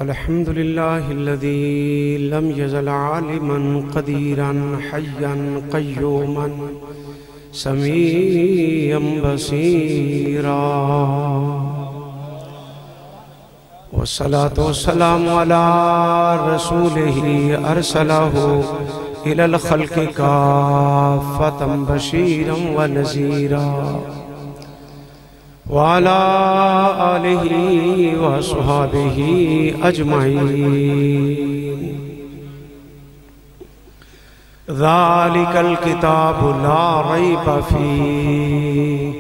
الحمد لله الذي لم يزل عالما قديرا حيا قيوما سميعا بصيرا، والصلاة والسلام على رسوله أرسله إلى الخلق كافة بشيرا ونذيرا، وعلى آله وصحبه أجمعين. ذلك الكتاب لا ريب فيه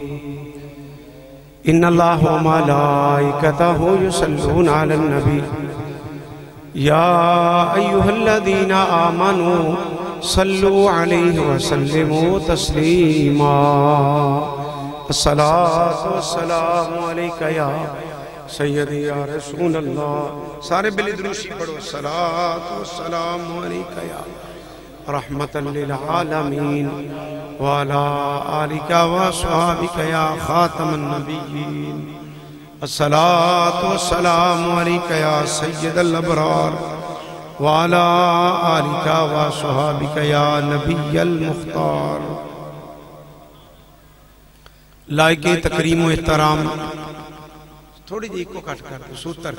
إن الله وملائكته يصلون على النبي يا أيها الذين آمنوا صلوا عليه وسلموا تسليما. الصلاة والسلام عليك يا سيدي يا رسول الله. سارے بلی دروشی پڑھو. الصلاة والسلام عليك يا رحمة للعالمين وعلى آلك وصحبك يا خاتم النبيين. الصلاة والسلام عليك يا سيد الأبرار وعلى آلك وصحبك يا نبي المختار. لائق تکریم و احترام تھوڑی جی کو کٹ کر سوتر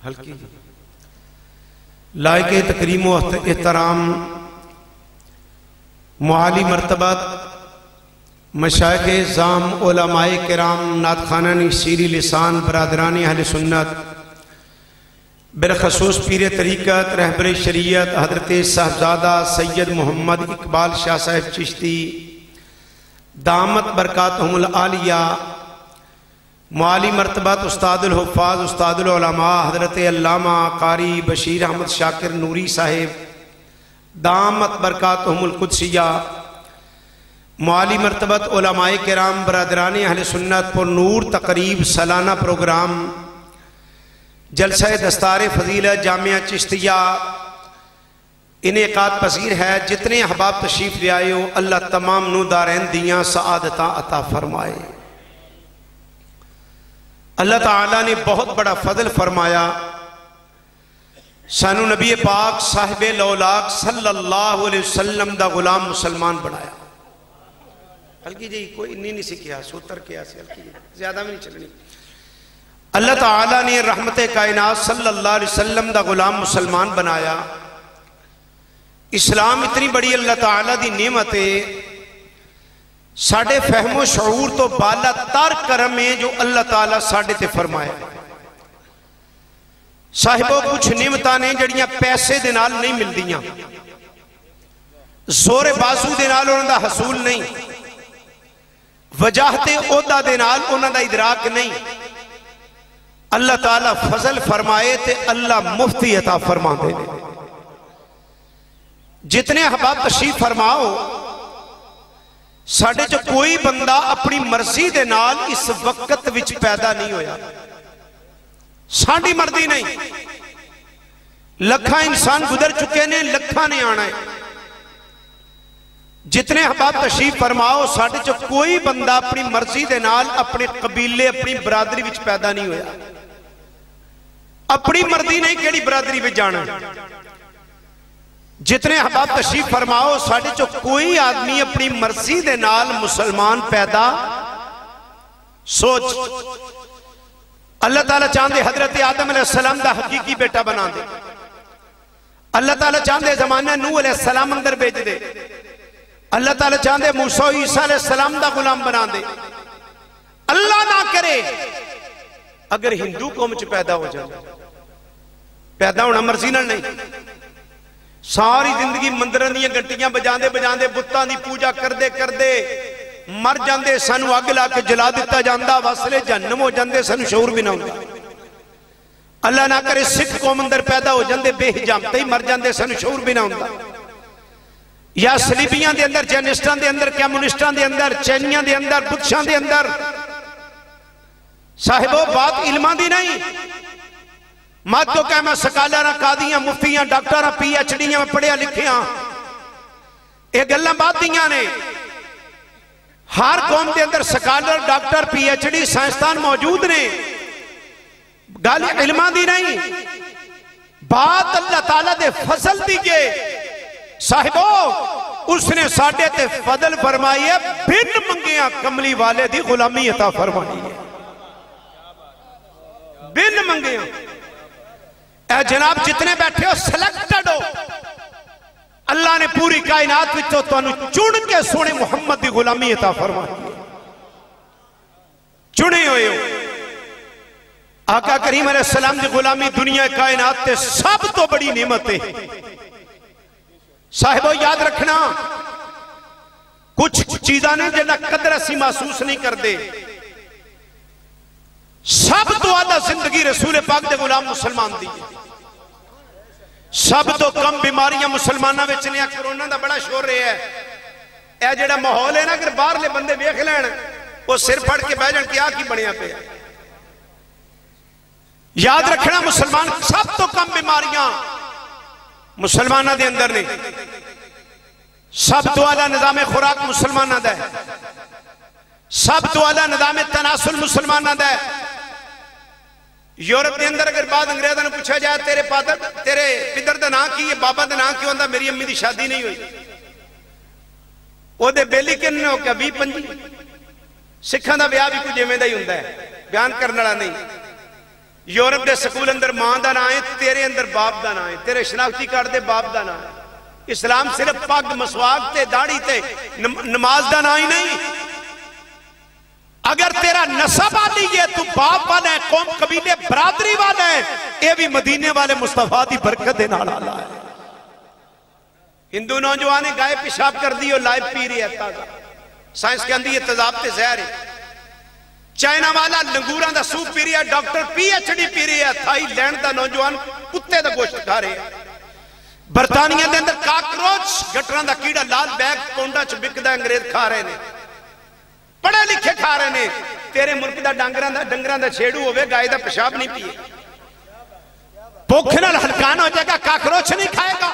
ہلکی جی. لائق تکریم و احترام معالی مرتبت مشائخ اعظام علماء کرام نعتخوانان شیریں لسان برادران اہل سنت بالخصوص پیر طریقت رہبر شریعت حضرت صاحبزادہ سید محمد اقبال شاہ صاحب چشتی دامت برکاتہم العالیہ، معالی مرتبت استاد الحفاظ استاد العلماء حضرت علامہ قاری بشیر احمد شاکر نوری صاحب دامت برکاتہم القدسیہ، معالی مرتبت علماء کرام برادران اہل سنت پر نور تقریب سالانہ پروگرام جلسہ دستار فضیلت جامعہ چشتیہ انعقاد پذیر ہے. جتنے احباب تشریف لے آئے ہو اللہ تمام نو دارین دیاں سعادتاں عطا فرمائے. اللہ تعالیٰ نے بہت بڑا فضل فرمایا، سانو نبی پاک صاحب لولاک صلی اللہ علیہ وسلم دا غلام مسلمان بنایا. ہلکی جی کوئی انی نہیں سکھیا سوتر کیا سے ہلکی زیادہ میں نہیں چلنی. اللہ تعالیٰ نے رحمت کائنات صلی اللہ علیہ وسلم دا غلام مسلمان بنایا. اسلام اتنی بڑی اللہ تعالیٰ دی نعمت ہے، ساڑھے فہم و شعور تو بالا تر کرم ہے جو اللہ تعالیٰ ساڑھے تے فرمایا. صاحبوں کچھ نعمتاں نے جڑیاں پیسے دے نال نہیں مل دیاں، زور بازو دے نال انہوں دا حصول نہیں، وجاہت عہدہ دے نال انہوں دا ادراک نہیں. اللہ تعالیٰ فضل فرمائے تے اللہ مفتی عطا فرما دے. جتنے احباب تشریف فرماؤ ساڑھے جو کوئی بندہ اپنی مرضی دے نال اس وقت وچ پیدا نہیں ہویا، ساڑھی مرضی نہیں. لکھاں انسان گزر چکے نے، لکھاں نے آنا ہے. جتنے احباب تشریف فرماؤ ساڑھے جو کوئی بندہ اپنی مرضی دے نال اپنے قبیلے اپنی برادری وچ پیدا نہیں ہویا. اپنی مرضی نہیں کیڑی برادری وچ جانا. جتنے احباب تشریف فرماؤ ساڑھے جو کوئی آدمی اپنی مرضی دے نال مسلمان پیدا سوچ. اللہ تعالیٰ چاندے حضرت آدم علیہ السلام دا حقیقی بیٹا بنا دے. اللہ تعالیٰ چاندے زمانہ نوح علیہ السلام اندر بیج دے. اللہ تعالیٰ چاندے موسیٰ عیسیٰ علیہ السلام دا غلام بنا دے. اللہ نہ کرے اگر ہندو قوم چ پیدا ہو جائے، پیدا ہونا مرضی نہ نہیں. ساری زندگی مندران دیاں گھنٹیاں بجاندے بجاندے بتاں دی پوجا کردے کردے مر جاندے، سانو آگ لا کے جلا دیتا جاندہ، واسلے جہنم ہو جاندے، سانو شعور بھی نہ ہوندہ. اللہ نہ کرے سکھ قوم اندر پیدا ہو جاندے بے حجامتے ہی مر جاندے، سانو شعور بھی نہ ہوندہ. یا سلیبیاں دے اندر، جینسٹان دے اندر، کیمونسٹان دے اندر، چینیاں دے اندر، بدشان دے اندر. صاحبو بات علمان دی نہیں، مات تو کہ میں سکالرہ قادیاں مفتیاں ڈاکٹرہ پی ایچ ڈیاں میں پڑھیا لکھیاں. ایک گلہ بات دیاں نے ہر قوم دے اندر scholar doctor P H D سائنسدان موجود نے. گل علماء دی نہیں، بات اللہ تعالیٰ دے فضل دی کے صاحبو، اس نے ساڑھے تے فضل فرمائی ہے، بن منگیاں کملی والے دی غلامی عطا فرمائی ہے، بن منگیاں۔ اے جناب جتنے بیٹھے ہو سلیکٹڈ ہو، اللہ نے پوری کائنات وچ تو انہوں چن کے سونے محمد دی غلامی عطا فرمائی ہے، چنے ہوئے ہو۔ آقا کریم علیہ السلام دی غلامی دنیا کائنات تے سب تو بڑی نعمت ہے۔ صاحبو یاد رکھنا، کچھ چیزاں نے جنہاں قدر اسی محسوس نہیں کر دے، سب تو آدھا زندگی رسول پاک دے غلام مسلمان دی، سب تو کم بیماریاں مسلمانہ میں چنیا۔ کرونا دا بڑا شور رہے ہے، اے جڑا ماحول ہے نا، اگر باہر لے بندے بیخ لین وہ سر پھڑ کے بہ جان کیا کی بنیا پہ۔ یاد رکھنا مسلمان سب تو کم بیماریاں مسلمانہ دے اندر نے، سب تو اعلیٰ نظام خوراک مسلمانہ دا ہے، سب تو اعلیٰ نظام تناسل مسلمانہ دا ہے۔ یورپ دے اندر اگر بعد انگریزوں نے پوچھا جائے تیرے پدر دا نام کی ہے، بابا دا نام کیوں دا، میری امی دی شادی نہیں ہوئی، وہ دے بیلی کن ہو کیا 20-25 سکھاں دا بیاہ بھی کچھ جیمیں دا ہی ہوندہ ہے، بیان کرنا رہا نہیں۔ یورپ دے سکول اندر ماں دا نام ہے، تیرے اندر باپ دا نام ہے، تیرے شناختی کارڈ دے باپ دا نام ہے۔ اسلام صرف پاک مسواک تے داڑھی تے نماز دا نام ہی نہیں، اگر تیرا نسب آلی ہے تو باپ والا ہے، قوم قبیلے برادری والا ہے، اے بھی مدینے والے مصطفیٰ دی برکت دے نال آلہ ہے۔ ہندو نوجوانے گائے پیشاب کر دی اور لائف پی رہی ہے تازہ، سائنس کے اندر یہ تضاب تے زہر ہے۔ چائنا والا لنگوراں دا سوپ پی رہی ہے، ڈاکٹر پی ایچ ڈی پی رہی ہے، تھائی لینڈ دا نوجوان کتے دا گوشت کھا رہے ہیں۔ برطانیہ دے اندر کاکروچ گٹران دا کیڑا لال بیگ کونڈا چ بک دا انگریز کھا رہے ہیں، پڑھے لکھے کھا رہے ہیں۔ تیرے ملک دا ڈنگران دا چھیڑو ہوئے گائے دا پیشاب نہیں پیے، بھوکھ نال ہلکان ہو جائے گا، کاکروچ نہیں کھائے گا۔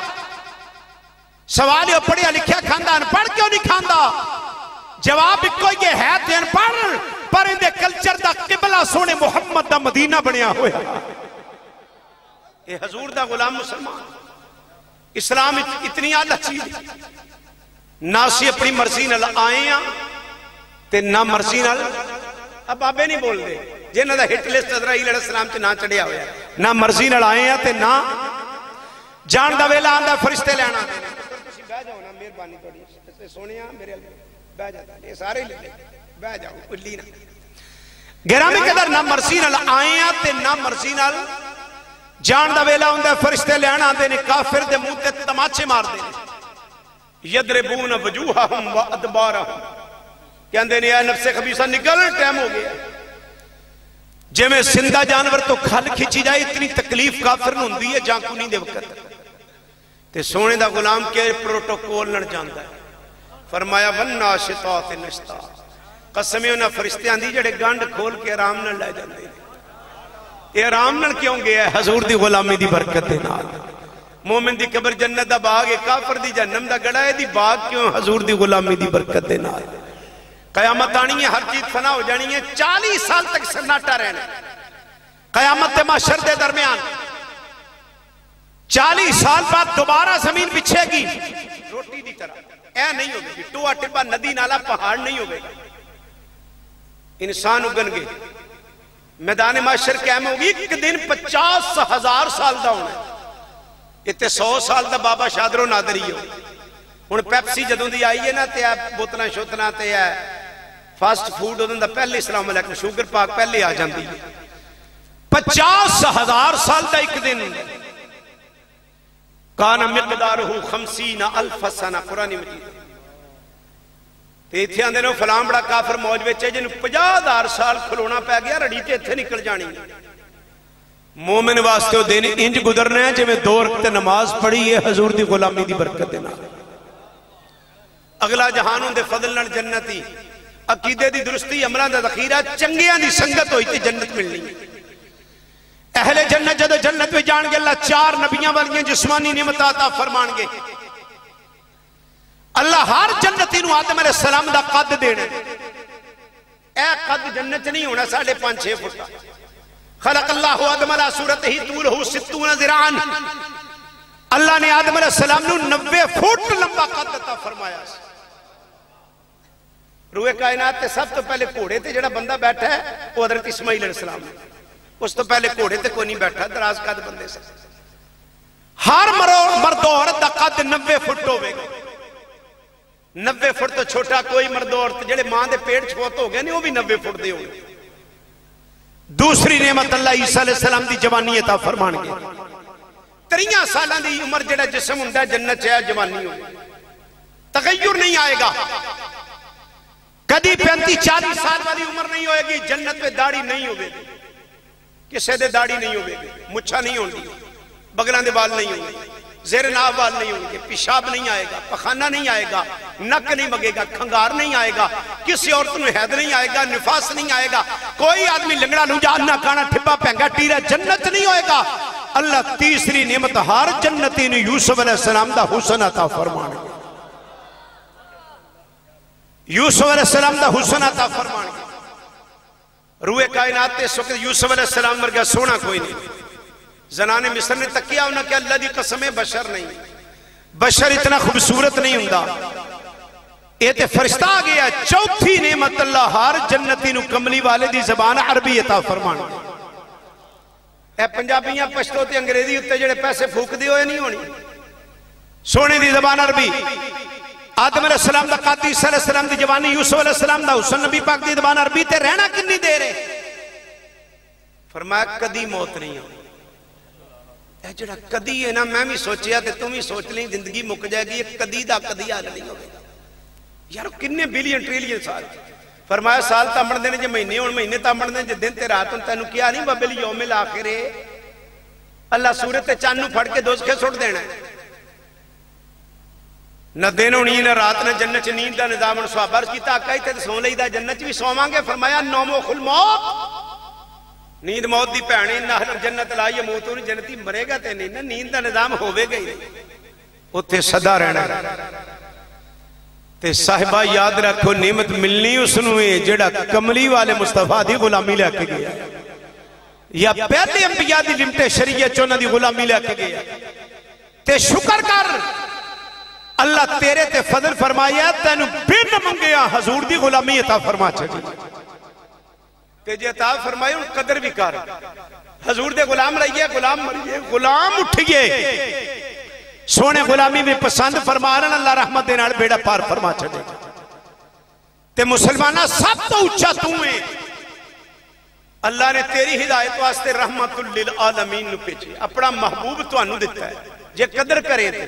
سوال یہ پڑھیا لکھیا کھاندا، ان پڑھ کیوں نہیں کھاندا؟ جواب کوئی یہ ہے تے ان پڑھ، پر ان دے کلچر دا قبلہ سونے محمد دا مدینہ بنیا ہوئے۔ اے حضور دا غلام مسلمان، اسلام اتنی اعلیٰ چیز، نہ سی اپنی مرضی نال آئے ہیں تے نہ مرضی نال، اب آبے نہیں بول دے جنہ دا ہٹ لسٹ اسرائیل علیہ السلام چ نہ چڑھیا ہویا، نہ مرضی نال آئے ہیں تے نہ جان دا ویلا آندا فرشتے لینا۔ تسی بہ جاؤ نا، مہربانی تھوڑی سونیا میرے بہ جاتا، یہ سارے لے بہ جاؤ کلی نہ۔ گرامی قدر نہ مرضی نال آئے ہیں تے نہ مرضی نال جان دا ویلا ہوندا فرشتے لینا آندے نے، کافر دے منہ تے تماچے مار دے یضربون وجوہہم و ادبارہم، کہندے نے اے نفس خبیثہ نکل، ٹائم ہو گیا۔ جے میں زندہ جانور تو کھل کھچی جائے، اتنی تکلیف کافر نہ ہوندی ہے جان کو نہیں دے وقت تے سونے دا غلام کے پروٹوکول نہ جاندا ہے۔ فرمایا والناشطات نشطا، قسمیں انہاں فرشتیاں دی جڑے گنڈ کھول کے آرام نہ لے جاندے نے۔ یہ آرام نہ کیوں گیا ہے؟ حضور دی غلامی دی برکت دے نال۔ مومن دی قبر جنت دا باغ ہے، کافر دی جہنم دا گڑا ہے، دی باغ کیوں؟ حضور دی غلامی دی برکت دے نال۔ قیامت آنی ہے، ہر چیز فنا ہو جانی ہے، 40 سال تک سناٹا رہنا ہے قیامت تے معاشر دے درمیان۔ 40 سال بعد دوبارہ زمین بچھے گی روٹی دی طرح، اے نہیں ہوگی گی، ٹوہ ٹپا ندی نالا پہاڑ نہیں ہوگی، انسان اگن گے، میدان معاشر قائم ہوگی۔ ایک دن 50,000 سال دا ہونا ہے، اتنے 100 سال دا بابا شادرو نادری ہو۔ ہن پیپسی جدوں دی آئی ہے نا تے بوتلاں شوتلاں تے فاسٹ فوڈ اودوں دا پہلے السلام علیکم شوگر پاک پہلے آ جاندی ہے۔ 50,000 سال دا ایک دن، کانا مقدارہ 50,000 سنہ، قرآن مجید۔ تے اتھے آندے نے فلاں بڑا کافر موج وچے جن 50,000 سال کھلونا پہ گیا، رڑی تے اتھے نکل جانی۔ مومن واسطے وہ دن انج گزرنے ہیں جب 2 رکعت نماز پڑھی ہے حضور دی غلامی دی برکت دینا۔ اگلا جہانوں دے فضل نال جنتی، عقیدے دی درستی، عملان دا ذخیرہ، چنگیاں دی سنگت ہوئی تے جنت ملنی۔ اہل جنت جدو جنت میں جان گے، اللہ 4 نبیاں والیاں جسمانی نعمت عطا فرمان گے۔ اللہ ہر جنتی نو آدم علیہ السلام دا قد دینا، اے قد جنت نہیں ہونا 5.5-6 فٹ، خلق اللہ آدم علیہ صورت ہی طولہ 60 ذراعاً، اللہ نے آدم علیہ السلام نے 90 فٹ لمبا قد عطا فرمایا. روئے کائنات تے سب تو پہلے گھوڑے تے جڑا بندہ بیٹھا ہے وہ حضرت اسماعیل علیہ السلام ہے. اس تو پہلے گھوڑے تے کوئی نہیں بیٹھا، دراز قد بندے سے. ہر مرد و عورت دا قد 90 فٹ ہوئے گا. 90 فٹ تو چھوٹا کوئی مرد و عورت جڑے ماں دے پیٹ چھوت ہو گئے نہیں وہ بھی 90 فٹ دے ہوئے. دوسری نعمت اللہ عیسیٰ علیہ السلام دی جوانی عطا فرمان گے. 30 سالہ دی عمر جڑا جسم ہوندا ہے جنت چاہے جوانی ہو، تغیر نہیں آئے گا. کدی 35-40 سال والی عمر نہیں ہوئے گی. جنت میں داڑھی نہیں ہوئے گی، کسے دے داڑھی نہیں ہوئے گی، مچھا نہیں ہوندی، بغلان دے بال نہیں ہوں گے، زیر ناف بال نہیں ہوں گے، پیشاب نہیں آئے گا، پخانہ نہیں آئے گا، نک نہیں مگے گا، کھنگار نہیں آئے گا، کسی عورت میں حید نہیں آئے گا، نفاس نہیں آئے گا، کوئی آدمی لنگڑا لنجا نہ کھانا ٹھپا پہنگا ٹیرا جنت نہیں ہوئے گا. اللہ تیسری نعمت ہر جنتی نے یوسف علیہ السلام دا حسن عطا فرمان گے. یوسف علیہ السلام دا حسن عطا فرمان گے. روئے کائنات تے اس وقت یوسف علیہ السلام ورگا سونا کوئی نہیں. زنان مصر نے تکیا انہاں کہ اللہ دی قسم بشر نہیں، بشر اتنا خوبصورت نہیں ہوندا. یہ تے فرشتہ آ گیا. چوتھی نعمت اللہ ہر جنتی نو کملی والے دی زبان عربی عطا فرمان گے. اے پنجابیاں پشتو تے انگریزی اتے جڑے پیسے پھوک دی ہوئے نہیں ہونی. سونے دی زبان عربی. آدم علیہ السلام دا قد، عیسیٰ علیہ السلام دی جوانی، یوسف علیہ السلام دا حسن، نبی پاک دی زبان عربی تے رہنا کنی دیر ہے. فرمایا کدی موت نہیں ہو. اے جڑا کدی ہے نا میں بھی سوچیا تے تم بھی سوچ لیں زندگی مک جائے گی. کدی دا کدی حل نہیں ہوگا. یار کنے بلین ٹریلین سال. فرمایا سال تامن دینے جو مہینے اور مہینے تامن دینے جو دن تے رات ان تینو کیا نہیں وَبِلْ یوم الآخر. اللہ سورت چانو پھڑ کے دوزخے سوٹ دینا ہے. نہ دن ہونی نہ رات نہ جنت چ نیند دا نظام صحابہ عرض کیتا آقا تے سون لئی دا جنت بھی سوواں گے. فرمایا نوم و خل موت، نیند موت دی بھیڑ. نہ جنت لا یموتون، جنتی مرے گا تے نہیں، نہ نیند دا نظام ہوے گا ہی اوتھے سدا رہنا. تے صاحبہ یاد رکھو نعمت ملنی اس نو ہے جڑا کملی والے مصطفیٰ دی غلامی لے کے گیا، یا پہلے انبیاء دی لمٹ شریعت چونہ دی غلامی لے کے گیا. تے شکر کر اللہ تیرے تے فضل فرمایا تینو بن منگیا حضور دی غلامی عطا فرما چھڑی. تے جے عطا فرمائے ان قدر بھی کر. حضور دے غلام رہیے، غلام مریے، غلام اٹھئے. سونے غلامی بھی پسند فرما رہا اللہ رحمت دے نال بیڑا پار فرما چھڑے. تے مسلمانہ سب تو اچھا تو ہیں. اللہ نے تیری ہدایت واسطے رحمت للعالمین نو پیچھے اپنا محبوب تو انو دیتا ہے جے قدر کرے تھے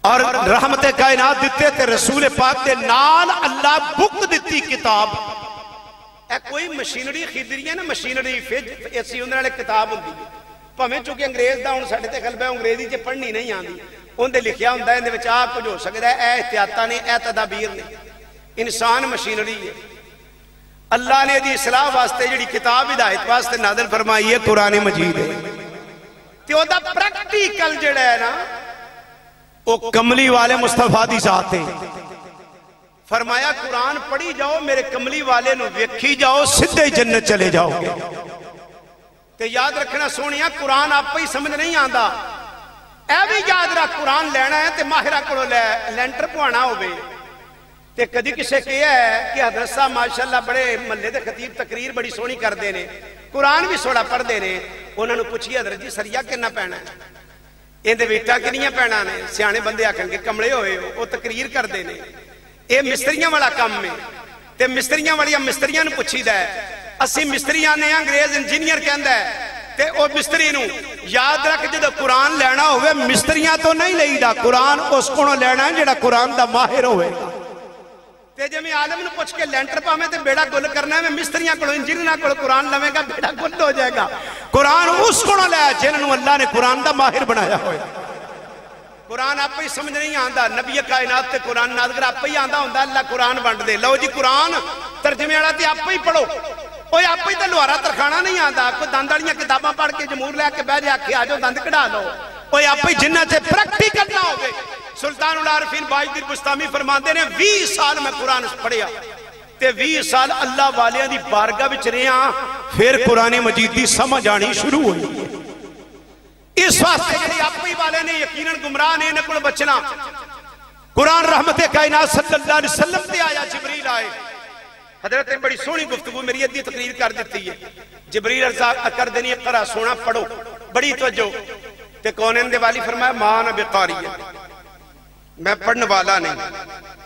اور رحمت کائنات دیتے تھے. رسول پاک دے نال اللہ بک دیتی کتاب. اے کوئی مشینری خیدری ہے نا، مشینری فج ایسی اندر والے کتاب ہوندی ہے. پہمیں چونکہ انگریز دا ہن ساڈے تے قلبہ انگریزی چ پڑھنی نہیں آندی، اون دے لکھیا ہوندا ہے اندے وچ آ کچھ ہو سکدا ہے. اے احتیاطاں نے، اے تدابیر نے. انسان مشینری ہے. اللہ نے دی اصلاح واسطے جڑی کتاب ہدایت واسطے نازل فرمائی ہے قرآن مجید ہے. تے او دا پریکٹیکل جڑا ہے نا وہ کملی والے مصطفیٰ دی ذات ہے. فرمایا قرآن پڑھی جاؤ میرے کملی والے نو ویکھی جاؤ سدھے جنت چلے جاؤ گے. تے یاد رکھنا سونیا قرآن آپ پہ ہی سمجھ نہیں آندا. اے بھی یاد رکھ قرآن لینا ہے تے ماہرہ کڑو لینٹر پوانا ہوئے. تے کدی کسے کیا ہے کہ حضرت صاحب ماشاءاللہ بڑے ملے دے خطیب تقریر بڑی سونی کر دینے، قرآن بھی سوڑا پڑھ دینے. انہوں نے پوچھی حضرت جی سریہ کنا پہنا ہے، یہ دے بیٹا کنیاں پہنا نے. سیانے بندے آکھن کے کمڑے ہوئے ہو وہ تقریر کر دینے. یہ مستریاں والا کام میں تے مستریاں والی مستریاں نے پوچھی دا ہے. اسی مستریاں نے انگریز انجینئر کہندا ہے تے او مستری نو یاد رکھ جدو قرآن لینا ہوئے مستریاں تو نہیں لئی دا، قرآن اس کو لینا ہے جڑا قرآن دا ماہر ہوئے. تے جے میں عالم نو پوچھ کے لینٹر پاویں تے بیڑا گل کرنا ہے میں مستریاں کو انجینئراں کو قرآن لوے گا بیڑا گل ہو جائے گا. قرآن اس کو لے جنہوں اللہ نے قرآن دا ماہر بنایا ہوئے. قرآن آپ ہی سمجھ نہیں آندا. نبی کائنات تے قرآن نازل آپ ہی آندا ہوندا اللہ قرآن بانٹ دے. لو جی قرآن ترجمے والا تے آپ ہی پڑھو. اوے آپ ہی تے لوہارا ترخانا نہیں آندا. کوئی دند والیاں کتاباں پڑھ کے جمہور لے کے بیٹھ جا کے آجو دند کڈا لو. اوے آپ ہی جنہ تے پریکٹیکل نہ ہوے. سلطان العارفین باجدیر بستامی فرماندے نے 20 سال میں قرآن پڑھیا تے 20 سال اللہ والیاں دی بارگاہ وچ رہیا پھر قرآن مجید دی سمجھ آنی شروع ہوئی. اس واسطے جڑی اپنی والے نے یقیناً گمراہ نے انہاں کول بچنا. قرآن رحمت کائنات صلی اللہ علیہ وسلم تے آیا. جبریل آئے. حضرت نے بڑی سونی گفتگو میری ادھی تقریر کر دیتی ہے. جبریل عرض کر دینی اقرا سونا پڑھو بڑی توجہ. تے کونین دے والی فرمایا ما انا بقاری، میں پڑھنے والا نہیں.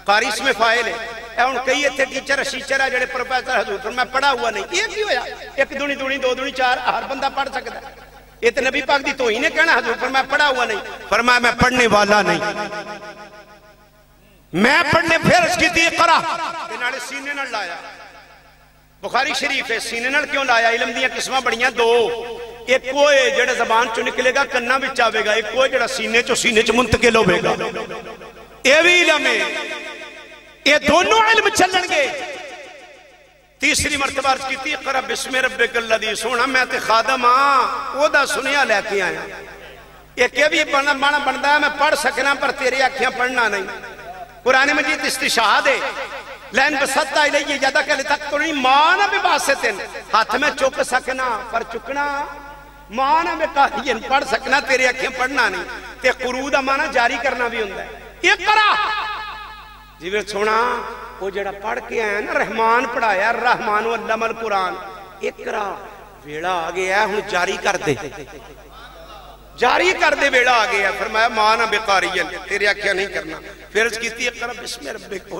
قاری اس میں فائل ہے. اے ان کئی اتھے ٹیچر شیچر ہے جڑے پروفیسر حضور فرمایا میں پڑھا ہوا نہیں. یہ کی ہویا؟ ایک دونی دونی دو دونی چار ہر بندہ پڑھ سکتا ہے. یہ تو نبی پاک دی توہین ہے کہنا حضور فرمایا پڑھا ہوا نہیں. فرمایا میں پڑھنے والا نہیں. میں پڑھنے پھر اس کی دی قرآ نالے سینے نال لایا. بخاری شریف ہے. سینے نال کیوں لایا؟ علم دیاں قسمہ بڑیاں دو. ایک کوئی جڑے زبان چو نکلے گا کنہ بھی چاہے گا، ایک کوئی جڑا سینے چو منتقل ہوئے گا. یہ بھی علم ہے. یہ دونوں علم چلن گے. تیسری مرتبہ عرض کیتی اقرأ بسم ربک الذی. سونا میں تے خادم ہاں او دا سنیا لے کے آیا. ایک یہ بھی مانا بندا ہے میں پڑھ سکنا پر تیرے آنکھیں پڑھنا نہیں. قرآن مجید استشہاد ہے. لین بسطہ الیہ یدک لتقتلنی مانا بباسطن، ہاتھ میں چک سکنا پر چکنا. مانا بقارین پڑھ سکنا تیرے آنکھیں پڑھنا نہیں. تے قرود مانا جاری کرنا بھی ہوندہ ہے. اقرأ جی میں سونا وہ جڑا پڑھ کے آیا نا رحمان پڑھایا الرحمن علم القرآن. اقرأ ویڑا آگے ہے ہوں جاری کر دے. جاری کر دے ویڑا آگے ہے. فرمایا مانا بقارین تیرے آنکھیں نہیں کرنا. پھر اس کی تھی اقرأ بسم ربک.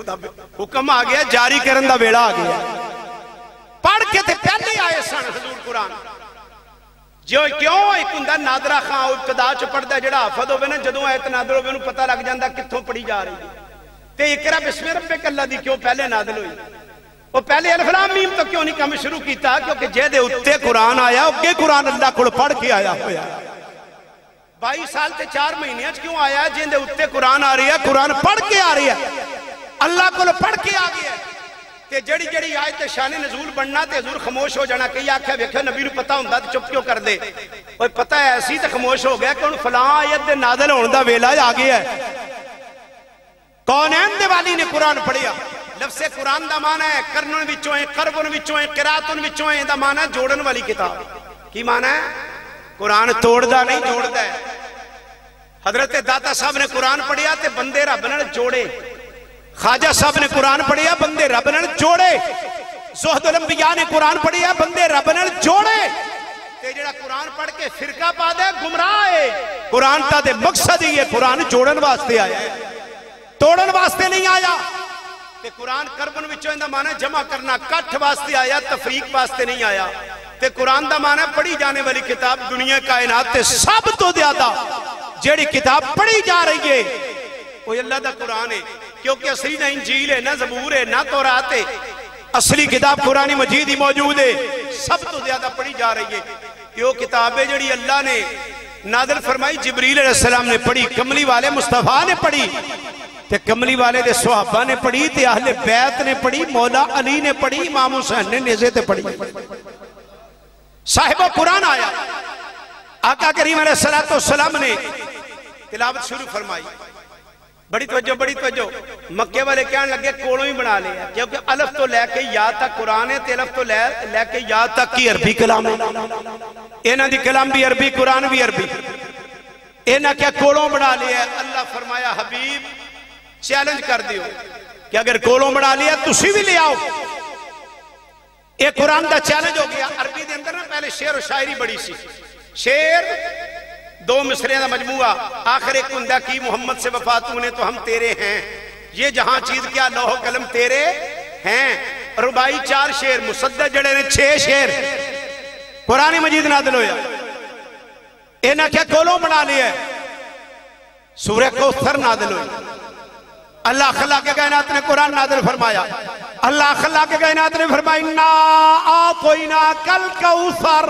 حکم آگیا جاری کرن دا ویڑا آگیا. پڑھ کے تے پہلے آئے سن حضور قرآن. جو کیوں ایک ہندہ نادرہ خان ابتدا چو پڑھ دا جڑا حافظ ہوئے نا جدوں آیت نادر ہوئے انہوں پتہ لگ جاندہ کتھوں پڑھی جا رہی ہے. تے اقرأ بسم ربک اللہ دی کیوں پہلے نادل ہوئی؟ وہ پہلے الف لام میم تو کیوں نہیں کم شروع کیتا؟ کیونکہ جے دے اتے قرآن آیا اگے قرآن اللہ کو پڑھ کے آیا ہویا. 22 سال تے 4 مہینے اچھ کیوں آیا؟ جن دے اتے قرآن آ رہی ہے قرآن پڑھ کے آ رہی ہے. اللہ کو پڑھ کے آ گیا. تے جڑی جڑی آیت شان نزول بننا تے حضور خاموش ہو جانا. کئی آکھا ویکھو نبی نو پتہ ہوندا تے چپ کیوں کر دے؟ وہ پتہ ہے ایسی تے خاموش ہو گیا کہ ان فلاں آیت دے نازل ہون دا ویلا آ گیا ہے. کونین دے والی نے قرآن پڑھیا. لفظ قرآن دا معنی ہے کرنن وچوں ہیں، قربن وچوں ہیں، قراتن وچوں ہیں. دا معنی ہے جوڑن والی کتاب. کی معنی ہے؟ قرآن توڑ دا نہیں جوڑ دا ہے. حضرت داتا صاحب نے قرآن پڑھیا تے بندے رب نال جوڑے. خواجہ صاحب نے قرآن پڑھیا بندے رب نال جوڑے. زہد الانبیاء نے قرآن پڑھیا بندے رب نال جوڑے. تے جڑا قرآن پڑھ کے فرقہ پا دے گمراہ ہے. قرآن تا دے مقصد ہی ہے قرآن جوڑن واسطے آیا ہے، توڑن واسطے نہیں آیا. تے قرآن کربن وچوں دا معنی جمع کرنا کٹھ واسطے آیا، تفریق واسطے نہیں آیا. تے قرآن دا معنی پڑھی جانے والی کتاب. دنیا کائنات تے سب تو زیادہ جیڑی کتاب پڑھی جا رہی ہے وہ اللہ دا قرآن ہے. کیونکہ اصلی نہ انجیل ہے، نہ زبور ہے، نہ تورات ہے. اصلی کتاب قرآن مجید ہی موجود ہے. سب تو زیادہ پڑھی جا رہی ہے. یہ کتاب ہے جڑی اللہ نے نازل فرمائی. جبریل علیہ السلام نے پڑھی، کملی والے مصطفیٰ نے پڑھی، تے کملی والے دے صحابہ نے پڑھی، تے اہل بیت نے پڑھی، مولا علی نے پڑھی، امام حسین نے نیزے تے پڑھی. صاحب قرآن آیا. آقا کریم علیہ السلام نے تلاوت شروع فرمائی. بڑی توجہ. مکے والے کہنے لگے کولوں ہی بنا لے. کیونکہ الف تو لے کے یا تک قرآن ہے تے الف تو لے کے یا تک کی عربی کلام ہے. اینا دی کلام بھی عربی، قرآن بھی عربی. اینا کیا کولوں بنا لیا. اللہ فرمایا حبیب چیلنج کر دیو کہ اگر کولوں بنا لیا تسی بھی لے آؤ. ایک قرآن دا چیلنج ہو گیا. عربی دے اندر نا پہلے شعر و شاعری بڑی سی. شعر 2 مصرے دا مجموعہ. آخر ایک کندہ کی محمد سے وفا تو نے تو ہم تیرے ہیں. یہ جہاں چیز کیا لوح قلم تیرے ہیں. ربائی 4 شعر. مصدق جڑے نے 6 شعر. قرآن مجید نازل ہویا. اینا کیا کولوں بنا لیا. سورہ کوثر نازل ہوئی. اللہ خلا کے کائنات نے قرآن نازل فرمایا. اللہ خلا کے کائنات نے فرمایا اِنَّا آتَيْنَاكَ الْكَوْثَرَ.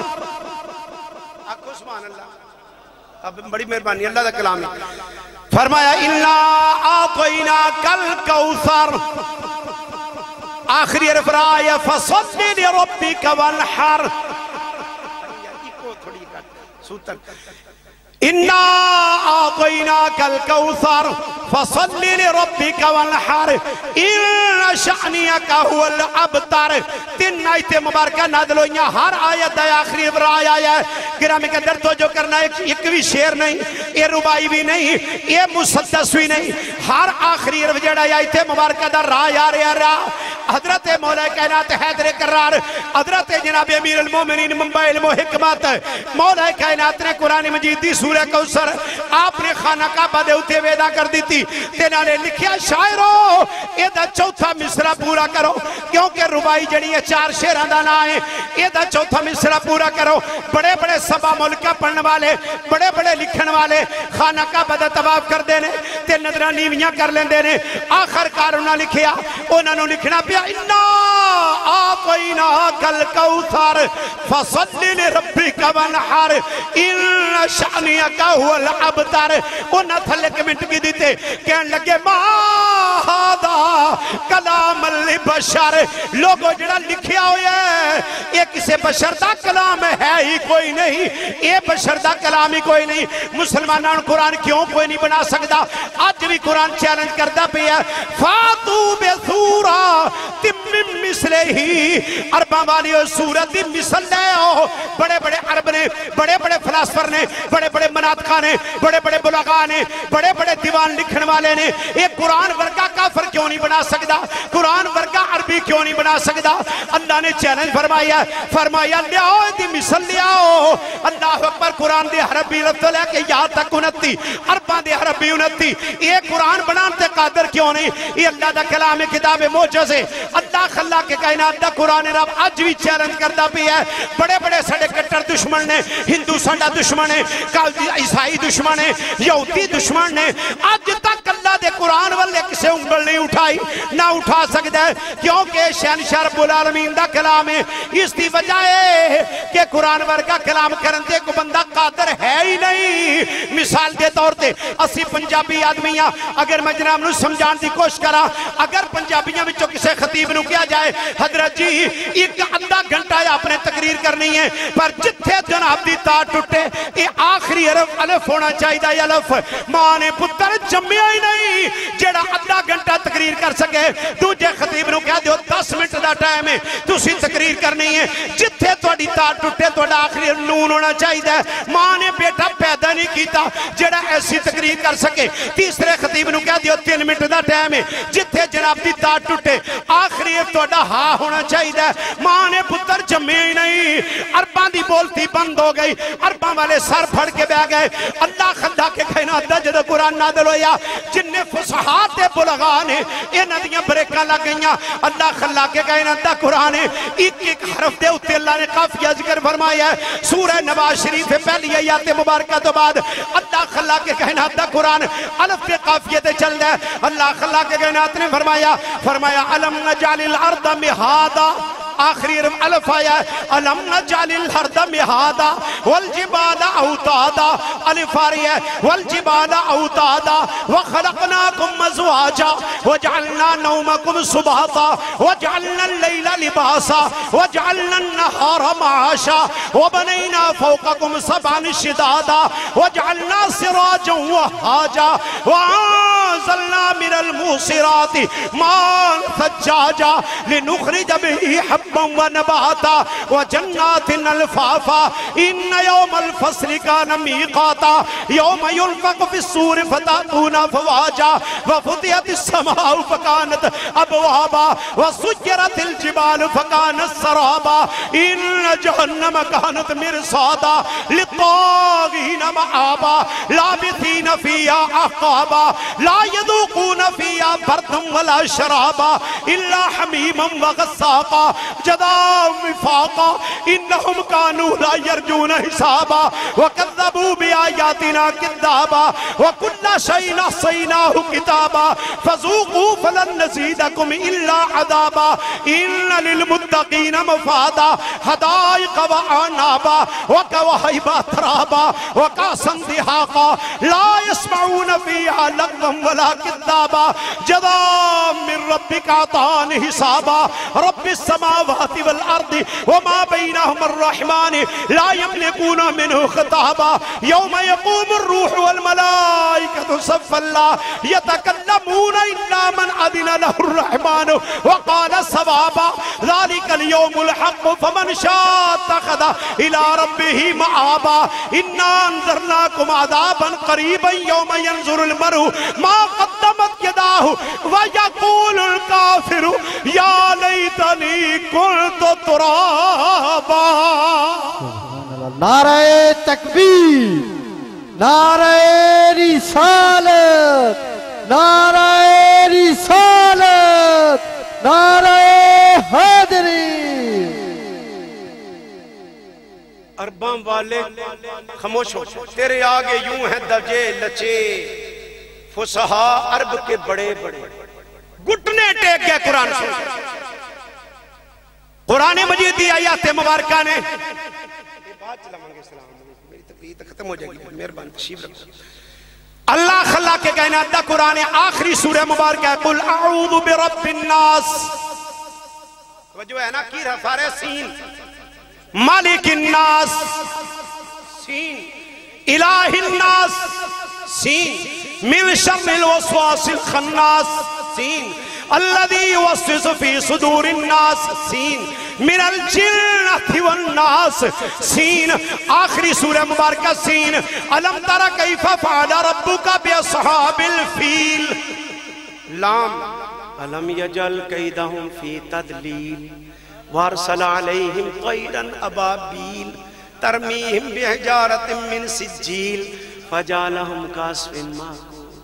آکھو سبحان اللہ. اب بڑی مہربانی اللہ دا کلام ہے. فرمایا اِنَّا آتَيْنَاكَ الْكَوْثَرَ. آخری عرف رائے فَصَلِّ لِرَبِّكَ وَالْحَرْ. اِنَّا آتَيْنَاكَ الْكَوْثَرَ فَصَلِّ لِرَبِّكَ ربک وانحر ان شأنک هو الابتر. 3 آیتیں مبارکہ نازل ہوئیں. ہر آیت دا آخری ابراج آیا ہے. گرامی کے اندر توجہ کرنا ہے. ایک بھی شعر نہیں, یہ ربائی بھی نہیں, یہ مسدس بھی نہیں. ہر آخری عرب جڑا آیت مبارکہ دا راہ یا رہا. حضرت مولا کائنات حیدر کرار, حضرت جناب امیر المومنین منبع علم و حکمت, مولا کائنات نے قرآن مجید دی سورہ کوثر آپ نے خانہ کعبہ دے اتے ویدہ کر دی تھی. تینا نے لکھیا شاعرو یہ دا چوتھا مصرع پورا کرو, کیونکہ ربائی جڑی ہے 4 شعران دا نہ ہے. یہ دا چوتھا مصرع پورا کرو. بڑے بڑے سبا ملکہ پڑھنے والے, بڑے بڑے لکھن والے خانہ کعبہ دا طواف کر دینے تے نظرہ نیویاں کر لیں دینے. آخر کار انہاں لکھیا, انہاں نو لکھنا پیا اِنَّا آتَيْنَاكَ الْكَوْثَرَ فَصَلِّ لِرَبِّكَ وَانْحَرْ إِنَّ شَأْنِكَ هُوَ الْأَبْتَرُ. انہاں تھلے کمنٹ کی دیتے کہنے لگے ما هذا کلام البشر. لوگوں جڑا لکھیا ہویا ہے یہ کسے بشر دا کلام ہے ہی کوئی نہیں, یہ بشر دا کلام ہی کوئی نہیں. مسلمانان قرآن کیوں کوئی نہیں بنا سکتا؟ آج بھی قرآن چیلنج کرتا پہ ہے فاتو بسورہ تم مثلے ہی. عربہ والی سورت مثل لے ہو. بڑے بڑے عرب نے, بڑے بڑے فلاسفر نے, بڑے بڑے مناطقہ نے, بڑے بڑے بلغاء نے, بڑے بڑے دیوان لکھن والے نے یہ قرآن ورگا کافر کیوں نہیں بنا سکتا؟ قرآن ورگا عربی کیوں نہیں بنا سکتا؟ اللہ نے چیلنج فرمایا, فرمایا لیاؤ دی مثل لیاؤ. اللہ اکبر. قرآن دے حربی لفظ لے کہ یا تک 29, عربان دے حربی 29. یہ قرآن بنانتے قادر کیوں نہیں؟ یہ اللہ دا کلام کتاب موجز ہے. اللہ خلا کے کائنات دا قرآن رب آج بھی چیلنج کرتا بھی ہے. بڑے بڑے سڑے کٹر دشمن نے, ہندو سڑا دشمن ہے, عیسائی دشمن ہے, یہودی دشمن نے, آج تک اللہ دے قرآن والے کسے انگل نہیں اٹھائی, نہ اٹھا سکتا ہے, کیونکہ شہنشاہ رب العالمین دا کلام ہے. اس دی وجہ ہے کہ قرآن ورگا کلام کرنے کو بندہ قادر ہے ہی نہیں. مثال دے طور تے اسی پنجابی آدمیاں اگر میں جناب نو سمجھان دی کوشش کرا, اگر پنجابیاں وچوں کسے خطیب نو کیا جائے حضرت جی ایک آدھا گھنٹہ آپ نے تقریر کرنی ہے, پر جتھے جناب دی تار ٹوٹے یہ آخری حرف الف ہونا چاہیے. یا الف ماں نے پتر جمیا ہی نہیں جڑا آدھا گھنٹہ تقریر کر سکے. دوجے خطیب نو کہہ دیو 10 منٹ دا ٹائم ہے تسی تقریر کرنی ہے, جتھے تواڈی تار ٹوٹے تواڈا آخری نون ہونا چاہیے. ماں نے بیٹا پیدا نہیں کیتا جڑا ایسی تقریر کر سکے. تیسرے خطیب نو کہہ دیو 3 منٹ دا ٹائم ہے, جتھے جناب دی تار ٹوٹے آخری تواڈا ہاں ہونا چاہیے. ماں نے پتر جمے ہی نہیں. عرباں دی بولتی بند ہو گئی, عرباں والے سر پھڑ کے بہ گئے. اللہ خدا کے کائنات دا جدو قرآن نازل ہویا جننے فصحات دے بلغاء نے یہ ندیاں بریکاں لگ گئیاں. اللہ خلا کے کائنات دا قرآن ہے ایک ایک حرف دے اتے اللہ نے قافیہ ذکر فرمایا ہے. سورہ نواز شریف پہلی آیات مبارکہ تو بعد اللہ خلا کے کائنات دا قرآن الف کے قافیے تے چل رہا ہے. اللہ خلا کے کائنات نے فرمایا, فرمایا الم نجعل الارض مہادا. آخری رم الف آیا ہے الم نجعل الارض مہادا والجبال اوتادا. الف آ رہی ہے والجبال اوتادا وخلقناکم ازواجا وجعلنا نومکم سباتا وجعلنا اللیل لباسا وجعلنا النہار معاشا وبنینا فوقکم سبعا شدادا وجعلنا سراجا وحاجا وانزلنا من الموسرات ماء ثجاجا لنخرج به حبا ونباتا وجنات الفافا. ان يوم الفصل كان ميقاتا يوم ينفخ في الصور فتأتون افواجا وفتحت السماء فكانت ابوابا وسيرت الجبال فكانت سرابا. ان جهنم كانت مرصادا للطاغين مآبا لابثين فيها احقابا لا يذوقون فيها بردا ولا شرابا الا حميما وغساقا جزاء وفاقا انهم كانوا لا يرجون حسابا وكذبوا بآياتنا كذابا وكل شيء احصيناه كتابا فذوقوا فلن نزيدكم الا عذابا. ان للمتقين مفادا حدائق واعنابا وكواعب اترابا وكأسا دهاقا لا يسمعون فيها لغوا ولا كذابا جزاء من ربك عطاء حسابا. رب السماوات والارض وما بينهما الرحمن لا يملكون منه خطابا. يوم يقوم الروح والملائكة صفا لا يتكلمون يتكلمون إلا من أذن له الرحمن وقال صوابا ذلك اليوم الحق فمن شاء اتخذ إلى ربه مآبا إنا أنذرناكم عذابا قريبا يوم ينظر المرء ما قدمت يداه ويقول الكافر يا ليتني كنت ترابا. نعرہ تکبیر، نعرہ رسالت، نعرہ رسالت، نعرہ حیدری. ارباں والے خاموش ہو، تیرے آگے یوں ہیں دجے لچے فصحا عرب کے بڑے بڑے، گھٹنے ٹیک گئے قرآن سن. قرآن مجید دی آیات مبارکہ نے میری تقریر ختم ہو جائے گی، مہربان تشریف رکھو. اللہ خلا کے کائنات دا قرآن آخری سورہ مبارکہ ہے قل اعوذ برب الناس. جو ہے نا کی رفارے سین، مالک الناس سین، الہ الناس سین، من شر الوسواس الخناس سین، الذي يوسوس في صدور الناس سین، من الجنة والناس سین. آخری سورہ مبارکہ سین. الم تر کیف فعل ربک باصحاب الفیل. لام الم یجعل کیدہم فی تضلیل وارسل علیہم طیرا ابابیل ترمیہم بحجارۃ من سجیل فجعلہم کعصف مأکول.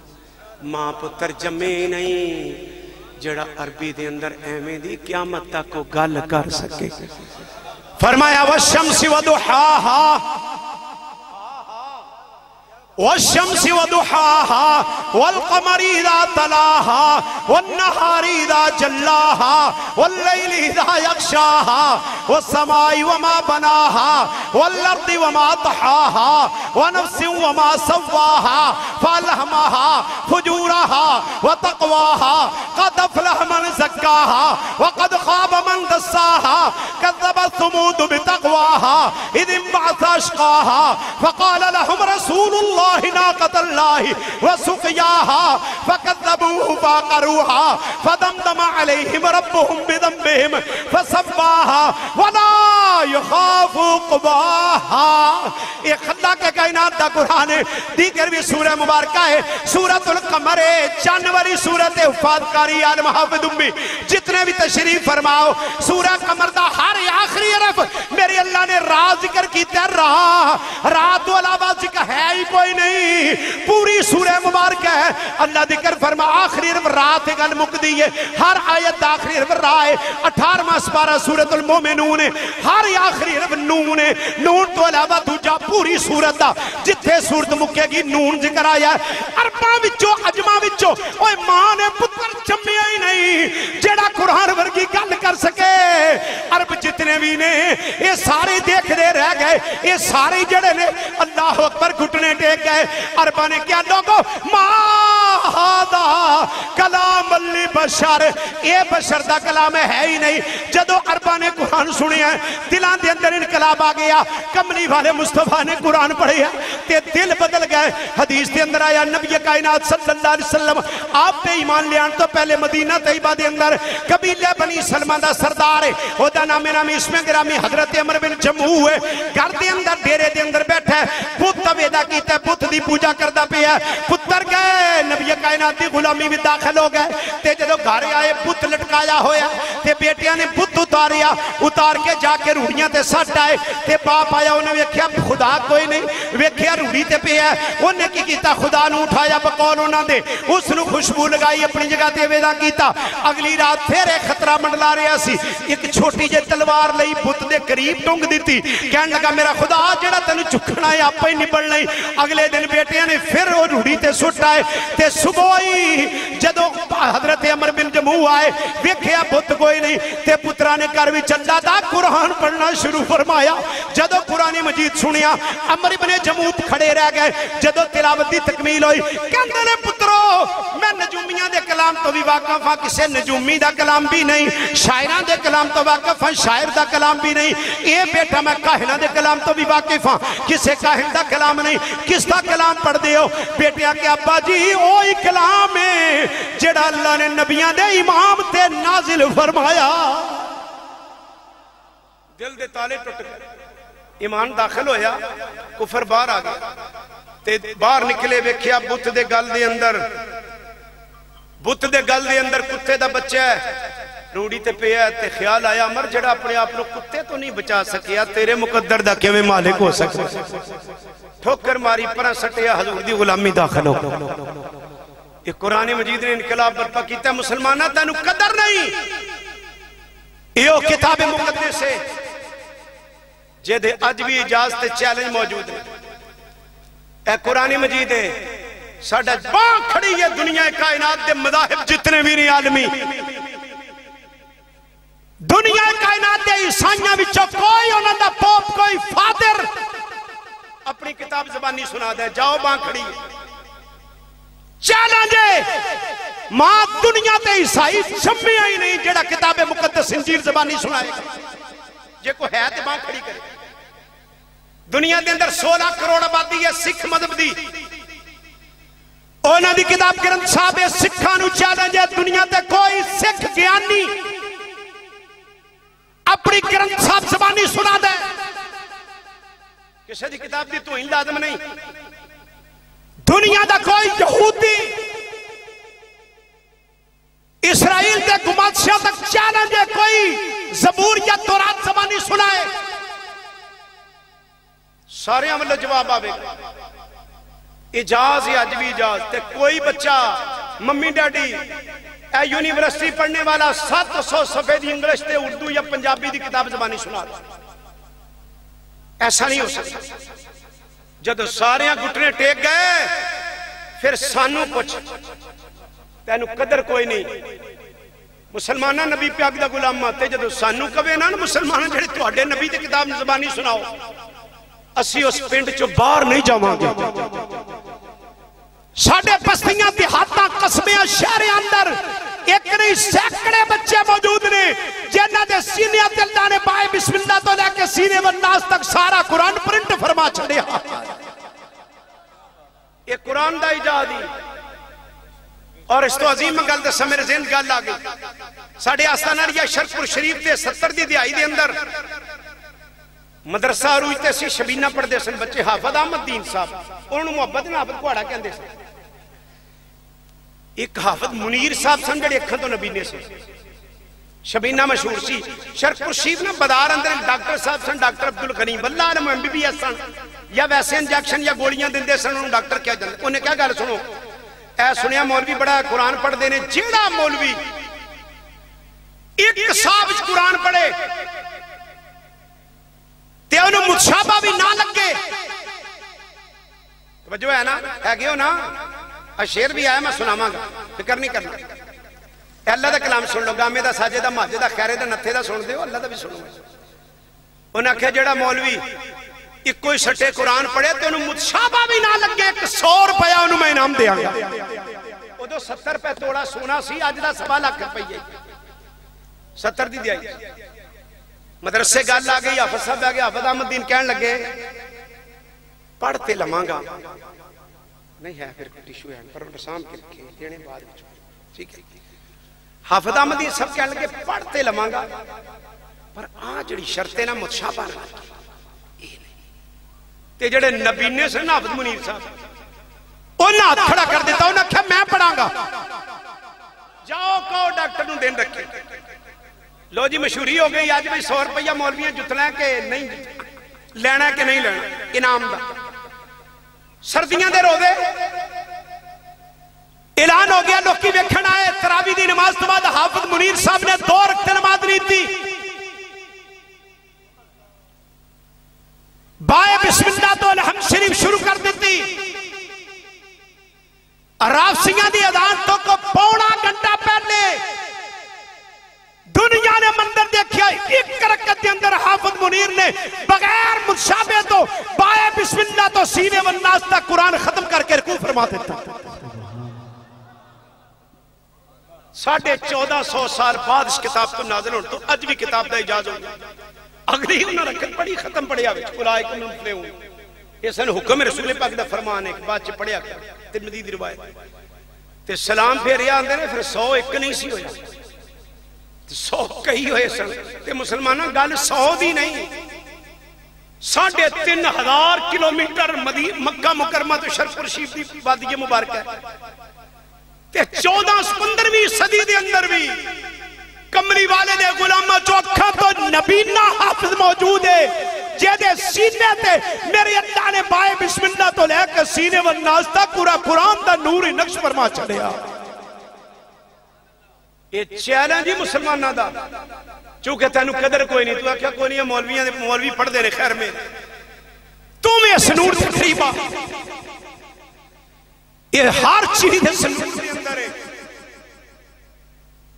ماں پتر جمے نہیں جڑا عربی دے اندر ایمیں دی قیامت تک کو گل کر سکے. فرمایا والشمس وضحاها والشمس وضحاها والقمر إذا تلاها والنهار إذا جلاها والليل إذا يغشاها والسماء وما بناها والأرض وما طحاها ونفس وما سواها فألهمها فجورها وتقواها قد أفلح من زكاها وقد خاب من دساها كذبت ثمود بتقواها إذ انبعث أشقاها فقال لهم رسول الله ناقة الله وسقياها فكذبوه فعقروها فدمدم عليهم ربهم بذنبهم فسواها ولا يخاف عقباها. ایک خدا کے کائنات دا قرآن ہے. دیگر بھی سورہ مبارکہ ہے سورۃ القمر ہے، جانوری سورت حفاظ کاری عالم حافظ امی. جتنے بھی تشریف فرماؤ سورہ قمر دا ہر آخری عرف میرے اللہ نے راہ ذکر کیتا ہے. رات تو علاوہ ذکر ہے ہی کوئی نہیں. پوری سورہ مبارکہ ہے اللہ ذکر فرما. آخری عرف رات گل مک دی ہے. ہر آیت آخری عرف راہ ہے. 18واں سپارہ سورۃ المومنون ہے. ہر آخری عرف نون ہے. نون تو علاوہ دوجا پوری سورت دا جتھے سورت مکے گی نون ذکر آیا ہے. عرباں وچوں عجماں وچوں اوے ماں نے پتر جمیا ہی نہیں جیڑا قرآن ورگی گل کر سکے. عرب جتنے بھی نے یہ سارے دیکھ دے رہ گئے. یہ سارے جڑے نے اللہ اکبر گھٹنے ٹیک گئے. عربہ نے کیا لوگو ما ہادا کلام اللی بشر، یہ بشر دا کلام ہے ہی نہیں. جدو عربہ نے قرآن سنی ہے دلان دے اندر انقلاب آ گیا. کملی والے مصطفیٰ نے قرآن پڑھے ہے تے دل بدل گئے. حدیث دے اندر آیا نبی کائنات صلی اللہ علیہ وسلم آپ پہ ایمان لے آن تو پہلے مدینہ طیبہ دے اندر قبیلہ بنی سلمہ دا سردار ہے او دا نام اس میں گرامی حضرت عمر بن جموع ہے. گھر دے اندر ڈیرے دے اندر بیٹھا ہے. بت ویدا کیتا ہے، بت دی پوجا کردہ پہ ہے. پتر گئے نبی کائنات دی غلامی میں داخل ہو گئے تے جدو گھر آئے بت لٹکایا ہویا تے بیٹیاں نے بت اتاریا. اتار کے جا کے روڑیاں تے سٹ آئے تے باپ آیا انہیں ویکھیا خدا کوئی نہیں، ویکھیا روڑی تے پہ ہے. انہیں کی کیتا خدا نو اٹھایا بقول انہاں دے اس نو خوشبو لگائی اپنی جگہ تے ویدا کیتا. اگلی رات پھر ایک خطرہ منڈلا رہا سی. ایک چھوٹی جے تلوار لئی بت دے قریب ٹونگ دیتی. کہنے لگا میرا خدا جڑا تینو چکھنا ہے آپ پہ نبڑ نہیں. اگلے دن بیٹیاں نے پھر وہ روڑی تے سٹ آئے تے صبحی جدو حضرت عمر بن جموع آئے ویکھیا بت کوئی نہیں تے پترہ نے کر بھی چلا دا قرآن پڑھنا شروع فرمایا. جدو قرآن مجید سنیا عمر بن جموع کھڑے رہ گئے. جدو تلاوت دی تکمیل ہوئی کہندے نے پترو میں نجومیاں دے کلام تو بھی واقف ہاں کسے نجومی دا کلام بھی نہیں شاعران دے کلام تو واقف ہاں شاعر دا کلام بھی نہیں اے بیٹا میں کاہنہ دے کلام تو بھی واقف ہاں کسے کاہن دا کلام نہیں کس دا کلام پڑھ دے ہو بیٹیا کہ ابا جی اوہی کلام ہے جڑا اللہ نے نبیاں دے امام تے نازل فرمایا دل دے تالے ٹوٹ گئے ایمان داخل ہویا کفر باہر آ گیا تے باہر نکلے ویکھیا بت دے گل دے اندر کتے دا بچہ ہے روڑی تے پیا تے خیال آیا مر جڑا اپنے آپ کتے تو نہیں بچا سکیا تیرے مقدر دا کیویں مالک ہو سکتا ٹھوکر ماری پرا سٹیا حضور دی غلامی داخل ہو یہ قرآن مجید نے انقلاب برپا کیتا ہے مسلمانہ تینو قدر نہیں یہ کتاب مقدس ہے جیدے اج بھی اجازت چیلنج موجود ہے اے قرآن مجید ہے ساڑھا باں کھڑی ہے دنیا کائنات دے مذاہب جتنے بھی نہیں عالمی دنیا کائنات دے عیسائیاں بچوں کوئی انہوں دا پوپ کوئی فادر اپنی کتاب زبانی سنا دے جاؤ باں کھڑی ہے چیلنج ہے ماں دنیا تے عیسائی جمی ہی نہیں جڑا کتاب مقدس انجیل زبانی سنائے جے کو ہے تے باں کھڑی کرے دنیا دے اندر 16 کروڑ آبادی ہے سکھ مذہب دی اونا دی کتاب گرنتھ صاحب سکھانو چیلنج ہے دنیا تے کوئی سکھ گیانی اپنی گرنتھ صاحب زبانی سنا دے کسے دی کتاب دی تو ہی لازم نہیں دنیا دا کوئی یہودی اسرائیل دے گمادشاہ تک چیلنج ہے کوئی زبور یا تورات زبانی سنائے سارے عمل جواب آوے گا اجاز یا عجبی اجاز تے کوئی بچہ ممی ڈیڈی اے یونیورسٹی پڑھنے والا 700 صفحے دی انگلش تے اردو یا پنجابی دی کتاب زبانی سنا دے ایسا نہیں ہو سکتا جب سارے گھٹنے ٹیک گئے پھر سانو کچھ تینو قدر کوئی نہیں مسلمانہ نبی پیاک دا غلام ماتے جب سانو کبھی نا مسلمانہ جڑے تواڈے نبی دی کتاب زبانی سناؤ اسی اس پنڈ چو باہر نہیں جاواں گے ساڑھے بستیاں دیہاتاں قصبیاں شہریں اندر ایک نہیں سینکڑے بچے موجود نے جنہ دے سینے اللہ نے بائے بسم اللہ تو لے کے سینے والناس تک سارا قرآن پرنٹ فرما چھڑے یہ قرآن دا ایجادی اور اس تو عظیم گل دے سمیرے ذہن گل آ گئی ساڑھے آستانہ ریا شرکپور شریف دے 70 دی دہائی دے اندر مدرسہ روئی تے سی شبینہ پڑھ دے سن بچے حافظ احمد دین صاحب انہوں محبت نے حافظ کوڑا کہن دے سن ایک حافظ منیر صاحب سن جڑے اکھن تو نبی نے سے شبینہ مشہور سی شرکپور شریف نا بدار اندر ڈاکٹر صاحب سن ڈاکٹر عبدالغنی واللہ علم ایم بی بی ایس سن یا ویسے انجیکشن یا گولیاں دن دے سن انہوں ڈاکٹر کیا جاندے انہیں کیا گل سنو اے سنیا مولوی بڑا قرآن پڑھ دینے جیڑا مولوی ایک صاحب قرآن پڑھے تے انہوں متشابہ بھی نہ لگے توجہ ہے نا ہے گئے ہو نا شیر بھی آیا میں سناواں گا فکر نہیں کرنا اے اللہ دا کلام سن لو گامے دا ساجے دا ماجے دا خیرے دا نتھے دا سن دیو اللہ دا بھی سنو انہاں کہا جڑا مولوی ایک کوئی سٹے قرآن پڑھے تو انہوں متشابہ بھی نہ لگے 100 روپیہ انہوں میں انعام دیا گیا وہ دو 70 روپے توڑا سونا سی آج دا 1.25 لاکھ روپیہ 70 دی دیا مدرسے گل آ گئی حافظ صاحب آ گیا حافظ احمد دین کہنے لگے پڑھتے لمانگا نہیں ہے پھر ٹیشو ہے پر رسام کے لکھے دینے بعد ٹھیک ہے حافظ احمد دین سب کہنے لگے پڑھتے لمانگا پر آجڑی شرطیں نہ متشابہ نہ لگی تے جڑے نبینے سے حافظ منیر صاحب انہاں ہاتھ کھڑا کر دیتا انہاں کہا میں پڑھاں گا جاؤ کہو ڈاکٹر نوں دین رکھے لو جی مشہوری ہو گئی آج بھی 100 روپیہ مولویاں جتنا ہے کہ نہیں لینا ہے کہ نہیں لینا انعام دا سردیاں دے روزے اعلان ہو گیا لوگ کی ویکھن آئے تراوی دی نماز تو بعد حافظ منیر صاحب نے 2 رکعت نماز نہیں تھی بائے بسم اللہ تو الحمد شریف شروع کر دیتی رافسیاں دی اذان تو کو پونا گھنٹہ پہلے دنیا نے منظر دیکھا ایک رکعت کے اندر حافظ منیر نے بغیر متشابہ تو بائے بسم اللہ تو سینے والناس تک قرآن ختم کر کے رکوع فرما دیتا 1450 سال بعد اس کتاب تو نازل ہونے تو اج بھی کتاب دا اجاز ہو گیا اگلی انہوں رکھت پڑھی ختم پڑھیا اولئک المفلحون یہ سن حکم رسول پاک دا فرمان ہے کہ بعد چ پڑھیا کر ترمذی دی روایت تے سلام پھیریا آندے نے پھر 101 نہیں سی ہویا 100 کئی ہوئے سن تے مسلمانہ گل 100 دی نہیں 3500 کلومیٹر مکہ مکرمہ تو شرف شریف دی وادی مبارک ہے تے 14-15ویں صدی دے اندر بھی کملی والے دے غلامہ جو اکھاں تو نبینا حافظ موجود ہے جیدے سینے تے میرے اللہ نے بائے بسم اللہ تو لے کے سینے والناس تا پورا قرآن دا نوری نقش فرما چلیا یہ چیلنج ہی مسلمانہ دا چونکہ تینو قدر کوئی نہیں تو کیا کوئی نہیں ہے مولوی پڑھ دے رہے خیر میں تمہیں اس نور سے قریبا یہ ہر چیز اس نور سے اندر ہے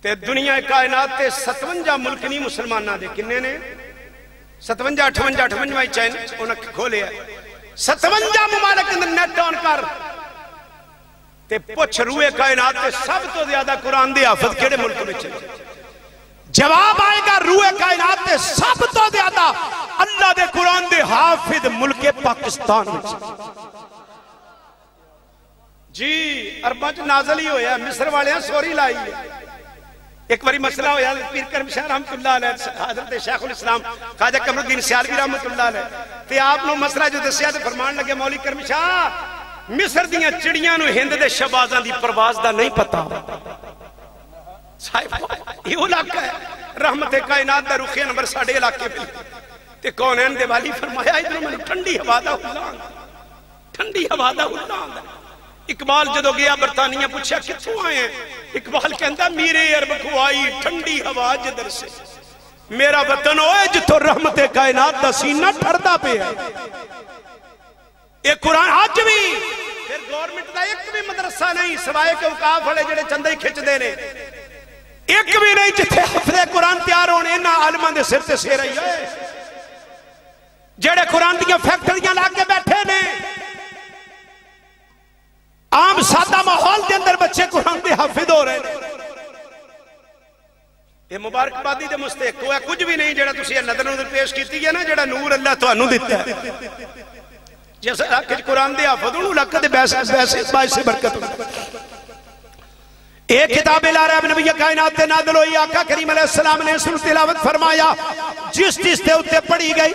تے دنیا کائنات تے 57 ملک نہیں مسلمانہ دے کنے نے 57 58 چین انہیں کھولے ہے 57 ممالک اندر نیٹ آن کر تے پوچھ روئے کائنات تے سب تو زیادہ قرآن دے حافظ کیڑے ملک میں چلے جواب آئے گا روئے کائنات تے سب تو زیادہ اللہ دے قرآن دے حافظ ملک پاکستان میں چلے جی اربج نازل ہی ہویا مصر والے ہیں سوری لائی ہے ایک باری مسئلہ ہویا پیر کرم شاہ رحمت اللہ علیہ حضرت شیخ الاسلام خواجہ قمر الدین سیالوی رحمت اللہ علیہ تے آپ نے مسئلہ جو دسیا تے فرمان لگے مولی کرم شاہ مصر دیاں چڑیاں نو ہند دے شبازاں دی پرواز دا نہیں پتا یہ علاقہ ہے رحمت کائنات دا رخی نمبر 6 علاقے پہ تے کونین دے والی فرمایا ادھر میں ٹھنڈی ہوا دا ہلان ٹھنڈی ہوا دا ہلان اقبال جدو گیا برطانیہ پوچھا کتوں آئے ہیں اقبال کہندا میرے عرب کو آئی ٹھنڈی ہوا جدر سے میرا وطن ہوئے جتو رحمت کائنات دا سینہ ٹھردہ پہ ہے ایک قرآن آج بھی پھر گورنمنٹ دا ایک بھی مدرسہ نہیں سوائے کہ اوقاف والے جڑے چندے کھچ دینے ایک بھی نہیں جتھے حفظ قرآن تیار ہونے نہ عالمان دے سر تے سے رہی ہے جڑے قرآن دیا فیکٹریاں لا کے بیٹھے نے عام سادہ ماحول دے اندر بچے قرآن دے حافظ ہو رہے ہیں یہ مبارک بادی دے مستحق کوئی کچھ بھی نہیں جڑا تسی نظر پیش کیتی ہے نا جڑا نور اللہ تو انہوں دیتا ہے جیسا علاقہ قرآن دے حافظ انہوں علاقہ دے باعث سے برکت ہوتا ایک کتاب الارب نبی کائنات نازل ہوئی آقا کریم علیہ السلام نے سن تلاوت فرمایا جس چیز تے اتے پڑھی گئی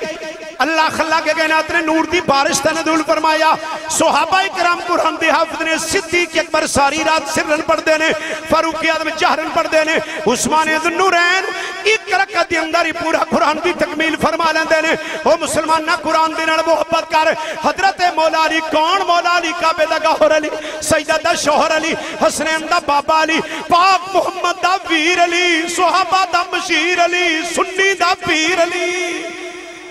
اللہ خلا کے کائنات نے نور دی بارش تنزول فرمایا صحابہ کرام قرآن دے حافظ نے صدیق اکبر ساری رات سرن پڑھ دینے فاروق اعظم جہرن پڑھ دینے عثمان ذو نورین ایک رکعت دے اندر ہی پورا قرآن دی تکمیل فرما لیندے نے او مسلمان نہ قرآن دے نال محبت کر حضرت مولا علی کون مولا علی کعبے دا گوہر علی سیدہ دا شوہر علی حسنین دا بابا علی پاک محمد دا ویر علی صحابہ دا بشیر علی سنی دا پیر علی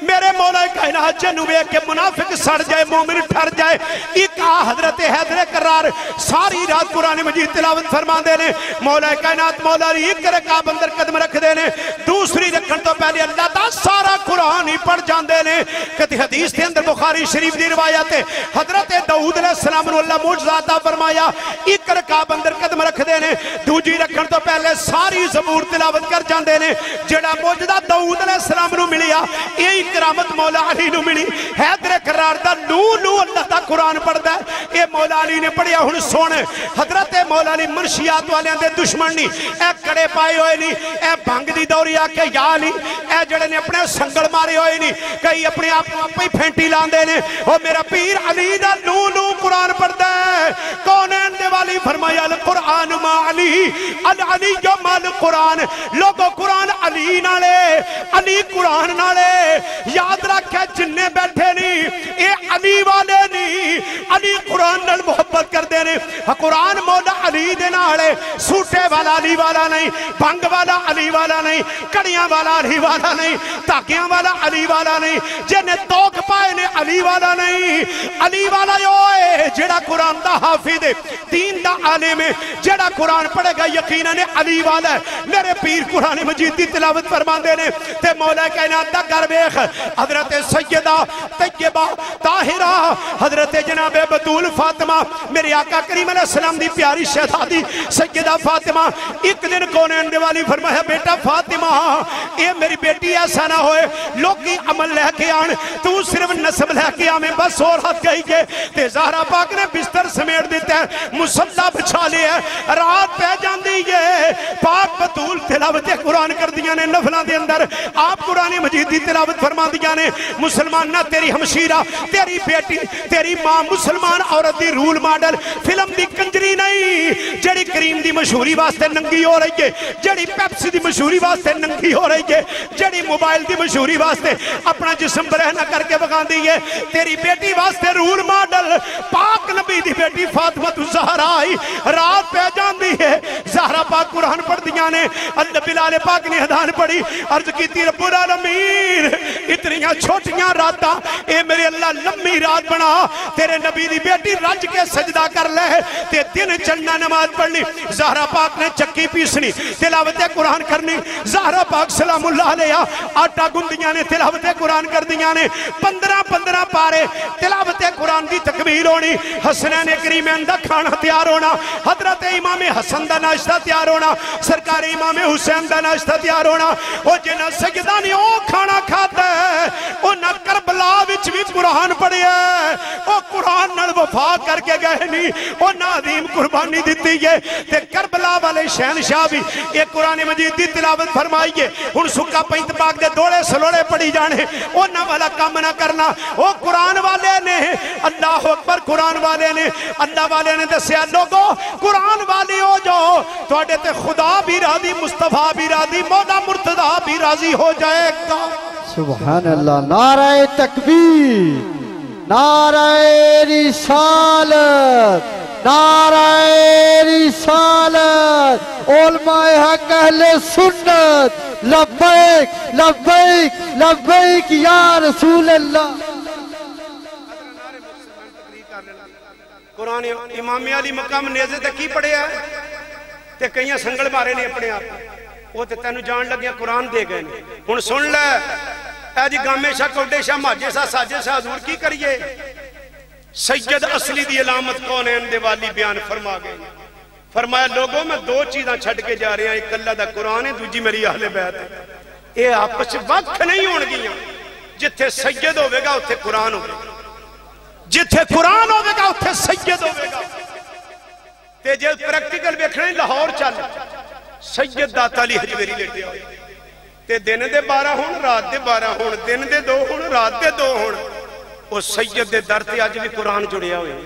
میرے مولا کائنات جنوبے کے منافق سڑ جائے مومن ٹھر جائے ایک حضرت حیدر کرار ساری رات قرآن مجید تلاوت فرما دینے مولا کائنات مولا علی ایک رکعت اندر قدم رکھ دینے دوسری رکھن تو پہلے اللہ دا سارا قرآن ہی پڑھ جان دینے کہتی حدیث کے اندر بخاری شریف دی روایت ہے حضرت داؤد علیہ السلام نے اللہ معجزہ فرمایا ایک رکعت اندر قدم رکھ دینے دوجی رکھن تو پہلے ساری زبور تلاوت کر جان دینے جڑا معجزہ داؤد علیہ السلام نے ملیا ایک کرامت مولا علی نو ملی حیدر کرار دا نو اللہ دا قرآن پڑھ دا اے مولا علی نے پڑھیا ہن سونے حضرت مولا علی منشیات والے دے دشمن نہیں اے کڑے پائے ہوئے نہیں اے بھنگ دی دوری آکے یا علی اے جڑے نے اپنے سنگل مارے ہوئے نہیں کئی اپنے آپ پہ پھینٹی لاندے نے او میرا پیر علی دا نو قرآن پڑھ دا کونین دے والی فرمایا القرآن ما علی العلی جو مال قرآن لوگو قرآن علی نالے علی قرآن نالے یاد رکھے جننے بیٹھے نہیں اے علی والے نہیں علی قرآن نال محبت کر دینے قرآن مولا علی دینا آڑے سوٹے والا علی والا نہیں بھنگ والا علی والا نہیں کڑیاں والا علی والا نہیں تاکیاں والا علی والا نہیں جنہیں توک پائے نے علی والا نہیں علی والا ہوئے جڑا جڑا قرآن دا حافظ ہے دین دا عالم ہے جڑا قرآن پڑھے گا یقیناً علی والا ہے میرے پیر قرآن مجید دی تلاوت فرماندے نے تے مولا کائنات دا گھر ویکھ حضرت سیدہ طیبہ طاہرہ حضرت جناب بطول فاطمہ میرے آقا کریم علیہ السلام دی پیاری شہزادی سیدہ فاطمہ ایک دن کونین دے والی فرمایا بیٹا فاطمہ اے میری بیٹی ایسا نہ ہوئے لوگی عمل لے کے آن تو صرف نسب لے کے آمیں بس اور ہاتھ گئی کے تے زہرہ پاک نے بستر سمیٹ دیتا ہے مصلح بچھا لیا ہے رات پہ جان دیئے پاک بطول تلاوت قرآن کر دیا نے نفلہ دے اندر آپ قرآن مجید دی تلاوت فرما دیا نے مسلمان نہ تیری ہمشیرہ تیری بیٹی تیری ماں مسلمان عورت دی رول ماڈل فلم دی کنجری نہیں جڑی کریم دی مشہوری واسطے ننگی ہو رہی ہے جڑی پیپسی دی مشہوری واسطے ننگی ہو رہی ہے جڑی موبائل دی مشہوری واسطے اپنا جسم برہنہ کر کے بگان دی ہے تیری بیٹی واسطے رول ماڈل پاک نبی دی بیٹی فاطمہ زہرا آئی رات پہ جان دی ہے زہرا پاک قرآن پڑھ دیا نے اللہ بلال پاک نے ہدان پڑھی عرض کی تی رب العالمین اتنیاں چھوٹیاں راتاں اے میرے اللہ لمبی رات بنا تیرے نبی دی بیٹی رج کے سجدہ کر لے تے دن چلنا نماز پڑھنی زہرا پاک نے چکی پیسنی تلاوت قرآن کرنی زہرا پاک سلام اللہ علیہ آٹا گندیاں نے تلاوت قرآن کر دیا نے 15 پارے تلاوت قرآن دی تکمیل ہونی حسنین کریمین دا کھانا تیار ہونا حضرت امام حسن دا ناشتہ تیار ہونا سرکار امام حسین دا ناشتہ تیار ہونا او جنہ سجدہ نے او کھانا کھاتا ہے او نہ کربلا وچ بھی قرآن پڑھے ہے او قرآن نال وفا کر کے گئے نہیں او نادیم قربانی دیتی ہے تے کربلا والے شہنشاہ بھی ایک قرآن مجید دی تلاوت فرمائیے ہن سکا پینت پاک دے دوڑے سلوڑے پڑھی جانے او نہ والا کام نہ کرنا او قرآن والے نے اللہ اکبر قرآن والے نے اللہ والے نے دسیا لوگو قرآن والے ہو جاؤ تو اڈے تے خدا بھی راضی مصطفیٰ بھی راضی مولا مرتضی بھی راضی ہو جائے گا سبحان اللہ نعرہ تکبیر نعرہ رسالت نعرہ رسالت علماء حق اہل سنت لبیک لبیک لبیک یا رسول اللہ قرآن امام علی مقام نیزے تے کی پڑھے ہے تے کئیاں سنگل مارے نے اپنے آپ وہ تے تینو جان لگیا قرآن دے گئے ہن سن لے اے جی گامے شاہ کوڈے شاہ ماجے شاہ ساجے شاہ حضور کی کریے سید اصلی دی علامت کونین دے والی بیان فرما گئے فرمایا لوگوں میں دو چیزاں چھڑ کے جا رہے ہیں ایک اللہ دا قرآن ہے دوجی میری اہل بیت ہے اے آپس وقت نہیں ہون گیاں جتھے سید ہوئے گا اتھے قرآن ہوئے گا جتھے قرآن ہوئے گا اتھے سید ہوئے گا تے جے پریکٹیکل بیکھنے لاہور چل سید داتا علی حجویری لیٹے ہوئے تے دن دے 12 ہون رات دے 12 ہون دن دے 2 ہون رات دے 2 ہون وہ سید دے در تے آج بھی قرآن جڑیا ہوئے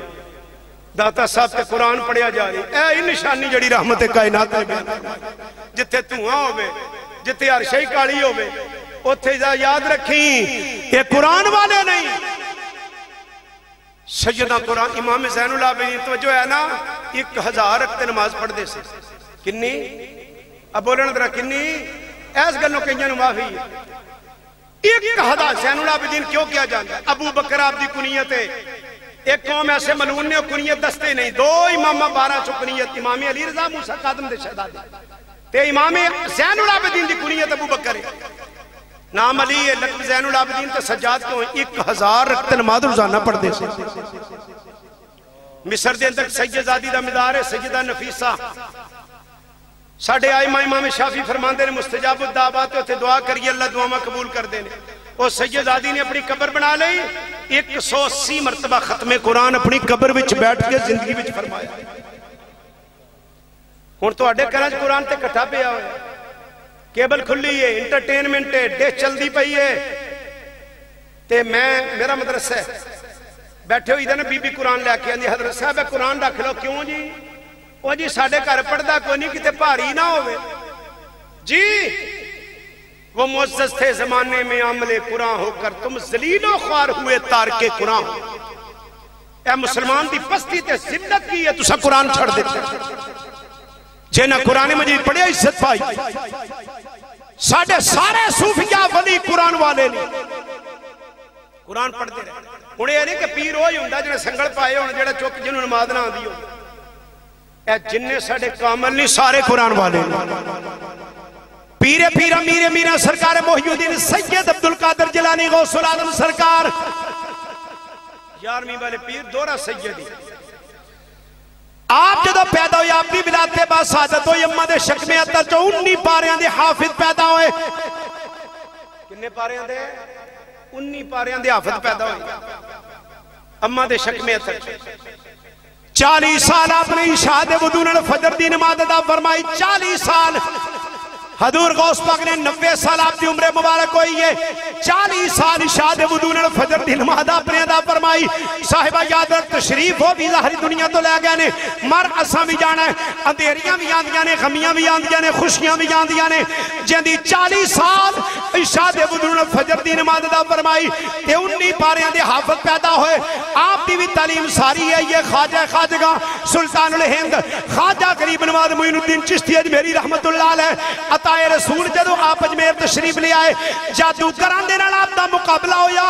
داتا صاحب تے قرآن پڑھیا جا رہی اے نشانی جڑی رحمت کائنات ہے جتھے تُوہاں ہوئے جتھے عرشی کالی ہوئے اتھے یاد رکھیں یہ قرآن والے نہیں سیدہ قرآن امام زین العابدین توجہ ہے نا 1000 رکعت نماز پڑھ دے سے کنی اب بولن درہ کنی ایس گلوں کئیاں معافی ہے 1000 زین العابدین کیوں کیا جانا ابو بکر آپ دی کنیت ہے ایک قوم ایسے ملعون نے کنیت دستے نہیں 2 امام 12 چو کنیت امام علی رضا موسیٰ قادم دے شہدادے تے امام زین العابدین دی کنیت ابو بکر ہے نام علی ہے لقب زین العابدین تے سجاد کو 1000 رکعت نماز روزانہ پڑھ دے سے مصر دے اندر سید زادی دا مدار ہے سیدہ نفیسہ ساڑھے آئمہ امام شافی فرماندے نے مستجاب الدعوات ہوتے دعا کریے اللہ دعا میں قبول کر دینے اور سید زادی نے اپنی قبر بنا لئی 180 مرتبہ ختم قرآن اپنی قبر وچ بیٹھ کے زندگی وچ فرمایا ہون تو اڈے کرنج قرآن تے کٹھا پہ آئے کیبل کھلی ہے انٹرٹینمنٹ ہے ڈیش چل دی پئی ہے تے میرا مدرسہ ہے بیٹھے ہوئی دے نا بی بی قرآن لے کے آندی حضرت صاحب قرآن رکھ لو کیوں جی وہ جی ساڑھے گھر پڑھدا کوئی نہیں کتے بھاری نہ ہوئے جی وہ معزز تھے زمانے میں عمل قرآن ہو کر تم ذلیل و خوار ہوئے تارک قرآن اے مسلمان دی پستی تے ذلت کی ہے تو سا قرآن چھڑ دیتے جے نہ قرآن مجید پڑھے عزت پائی ساڑھے سارے صوفیاء ولی قرآن والے نہیں قرآن پڑھ دے رہے ہوں یہ نہیں کہ پیر وہی ہوں جنہیں سنگل پائے ہونے جڑا چپ جنہوں نماز نہ آدھی ہو اے جننے ساڑھے کامل نہیں سارے قرآن والے پیرے پیرہ میرے میرہ سرکار محی الدین سید عبدالقادر جیلانی غوث العالم سرکار 11ویں والے پیر دورہ سیدی آپ جدو پیدا ہوئی آپ بھی بلاتے با سعادت ہوئی امہ دے شک میں اتر جو 19 پاریاں دے حافظ پیدا ہوئے کنے پاریاں دے 19 پاریاں دے حافظ پیدا ہوئے امہ دے شک میں اتر 40 سال آپ نے عشاء دے وضو الفجر دی نماز ادا فرمائی 40 سال حضور غوث پاک نے 90 سال آپ دی عمر مبارک ہوئی ہے 40 سال عشاء دے وضو الفجر دی نماز آپ نے ادا فرمائی صاحبہ یاد رکھ تشریف ہو بھی ظاہری دنیا تو لے گئے نے مر اساں بھی جانا ہے اندھیریاں بھی آندیاں نے غمیاں بھی آندیاں نے خوشیاں بھی آندیاں نے جہاں 40 سال عشاء دے وضو الفجر دی نماز ادا فرمائی تے 19 پاریاں دے حافظ پیدا ہوئے آپ دی بھی تعلیم ساری ہے یہ خواجہ خواجگاہ سلطان الہند خواجہ غریب نواز معین الدین چشتی اجمیری رحمت اللہ علیہ عطائے رسول جدو آپ اجمیر تشریف لے آئے جادوگران دے نال آپ دا مقابلہ ہویا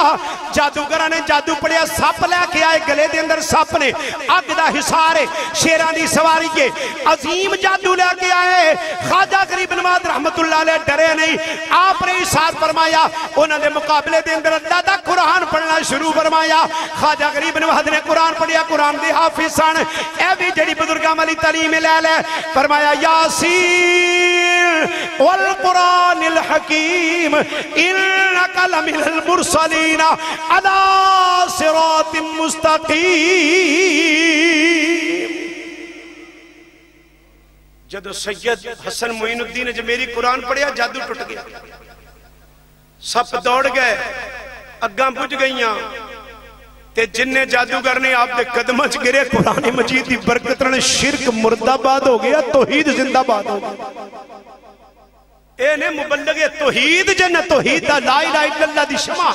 جادوگران نے جادو پڑیا سپ لے کے آئے گلے دے اندر سپ نے اگ دا حصار شیران دی سواری کے عظیم جادو لے کے آئے خواجہ غریب نواز رحمت اللہ علیہ ڈرے نہیں آپ نے حصار فرمایا انہوں نے مقابلے دے اندر اللہ دا قرآن پڑھنا شروع فرمایا خواجہ غریب نواز نے قرآن پڑھیا قرآن دے حافظ سن اے بھی جڑی بزرگاں والی تعلیم لے لے فرمایا یاسین والقرآن الحکیم انکا لمن المرسلین علی صراط مستقیم جدو سید حسن معین الدین اجمیری قرآن پڑھیا جادو ٹوٹ گیا سپ دوڑ گئے اگاں بجھ گئیاں تے جننے جادوگر نے آپ دے قدمچ گرے قرآن مجید دی برکت رہنے شرک مردہ باد ہو گیا توحید زندہ باد ہو گیا اے نے مبلغ توحید جنہ توحید دا لا الہ الا اللہ دی شمع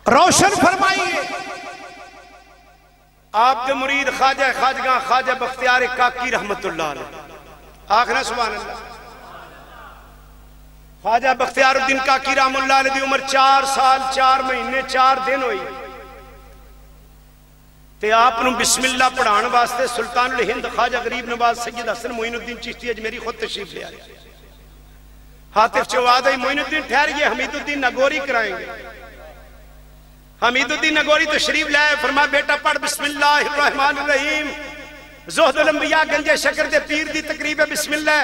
روشن فرمائیے آپ دے مرید خواجہ خواجگاں خواجہ بختیار کاکی رحمت اللہ علیہ آخنا سبحان اللہ خواجہ بختیار الدین کاکی رحمت اللہ علیہ دی عمر 4 سال 4 مہینے 4 دن ہوئی تے آپ نے بسم اللہ پڑھان واسطے سلطان الہند خواجہ غریب نواز سید حسن معین الدین چشتی اجمیری خود تشریف لے آئے حاطف چوادہ معین الدین ٹھہر یہ حمید الدین نگوری کرائیں گے حمید الدین نگوری تشریف لے آئے فرمایا بیٹا پڑھ بسم اللہ الرحمن الرحیم زہد الانبیاء گنج شکر دے پیر دی تقریب بسم اللہ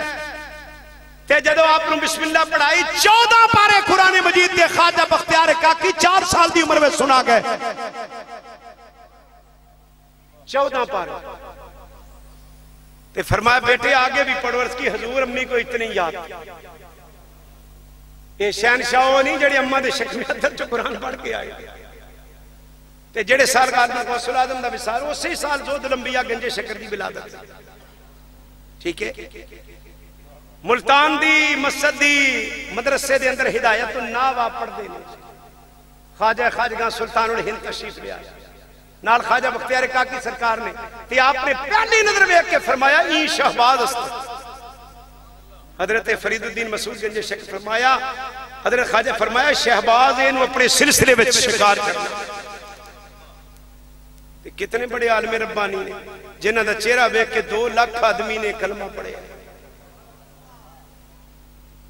تے جدو آپ نے بسم اللہ پڑھائی 14 پارے قرآن مجید دے خواجہ بختیار کاکی 4 سال دی عمر میں سنا گئے 14 پارے تے فرمایا بیٹے آگے بھی پڑھو اس کی حضور امی کو اتنی یاد یہ شہنشاہ نہیں جڑے امہ دے شک میں اندر جو قرآن پڑھ کے آئے تے جڑے سال آدمی غوث العظم دا وصال اسی سال زہد الانبیاء گنج شکر دی ولادت ٹھیک ہے ملتان دی مسجد دی مدرسے دے اندر ہدایت الناوا پڑھ دے خواجہ خواجگاں سلطان الہند تشریف لے آئے نال خواجہ بختیار کاکی سرکار نے تے آپ نے پہلی نظر میں کے فرمایا ای شہباز است حضرت فرید الدین مسعود گنج شکر فرمایا حضرت خواجہ فرمایا شہباز انہوں اپنے سلسلے وچ شکار کرنا کتنے بڑے عالم ربانی نے جنہ دا چہرہ بیک کے 2 لاکھ آدمی نے کلمہ پڑھے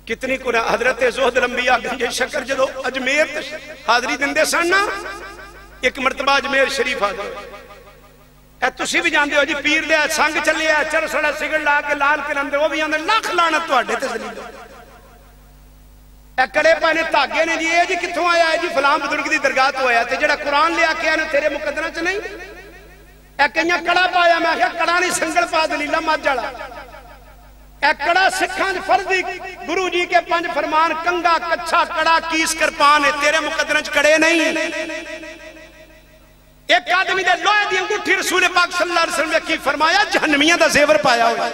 کتنی قرآن حضرت زہد الانبیاء گنج شکر جدو اجمیر حاضری دندے سننا ایک مرتبہ اجمیر شریف حاضر اے تسی بھی جاندے ہو جی پیر لے سنگ چلے چر سڑا سگڑ لا کے لال کے اندر وہ بھی اندر لاکھ لعنت تواڈے تے ذلیل اے کڑے پانے تاگے نے جی اے جی کتھوں آیا ہے جی فلاں بزرگ دی درگاہ تو آیا تے جڑا قرآن لے کے آیا تیرے مقدرہ چ نہیں اے کئیاں کڑا پایا میں کہا کڑا نہیں سنگل پا دلیلہ مت جڑا اے کڑا سکھان فرضی گرو جی کے 5 فرمان کنگا کچھا کڑا کیس کرپان ہے تیرے مقدرہ چ کڑے نہیں ایک آدمی دے لوہے دی انگوٹھی رسول پاک صلی اللہ علیہ وسلم نے کی فرمایا جہنمیاں دا زیور پایا ہوئے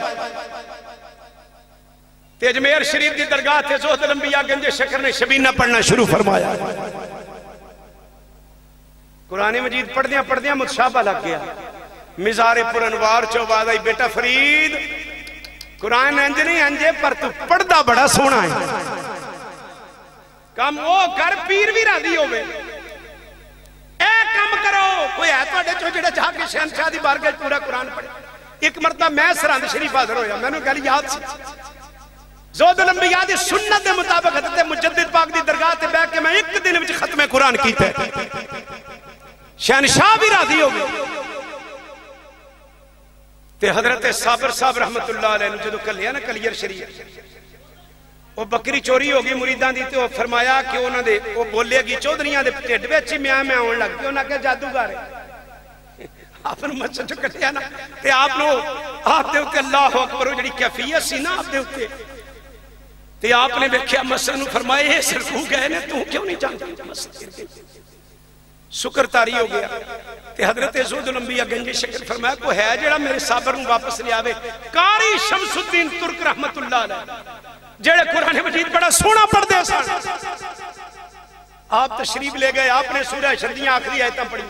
تے اجمیر شریف دی درگاہ تے زہد الانبیاء گنج شکر نے شبینہ پڑھنا شروع فرمایا قرآن مجید پڑھ دیاں متشابہ لگ گیا مزار پر انوار چوبادہ بیٹا فرید قرآن انج نہیں انجے پر تو پڑھ دا بڑا سونا ہے کام وہ کر پیر بھی راضی ہوئے جا کے شہنشاہ دی بارگاہ پورا قرآن پڑھے. ایک مرتبہ میں سرہند شریف حاضر ہویا, میں نے گل یاد سی زہد الانبیاء دی سنت دے مطابق حضرت مجدد پاک دی درگاہ تے بیٹھ کے میں ایک دن وچ ختم قرآن کیتا ہے. شہنشاہ بھی راضی ہو گئے. تے حضرت صابر صاحب رحمت اللہ علیہ نے جدو کلیا نا کلیئر شریف, وہ بکری چوری ہو گئی مریداں دی, تے وہ فرمایا کہ انہاں دے وہ بولے گی چودھریاں دے ٹھڈ وچ میں آن لگ پئی. انہاں کہ جادوگر ہے. آپ نے مسجد چ کٹیا نا تے آپ دے اوتے اللہ اکبر وہ جڑی کیفیت سی نا آپ دے اوتے, تے آپ نے ویکھیا مسجد نو فرمایا اے سرکو گئے نے تو کیوں نہیں جاندا مسجد. شکر تاری ہو گیا. تے حضرت زہد الانبیاء گنجی شکر فرمایا کو ہے جڑا میرے صابر نو واپس لے آوے. قاری شمس الدین ترک رحمت اللہ علیہ جڑے قرآن مجید بڑا سونا پڑھ دے سن, آپ تشریف لے گئے. آپ نے سورہ شردیاں آخری آیتاں پڑھی,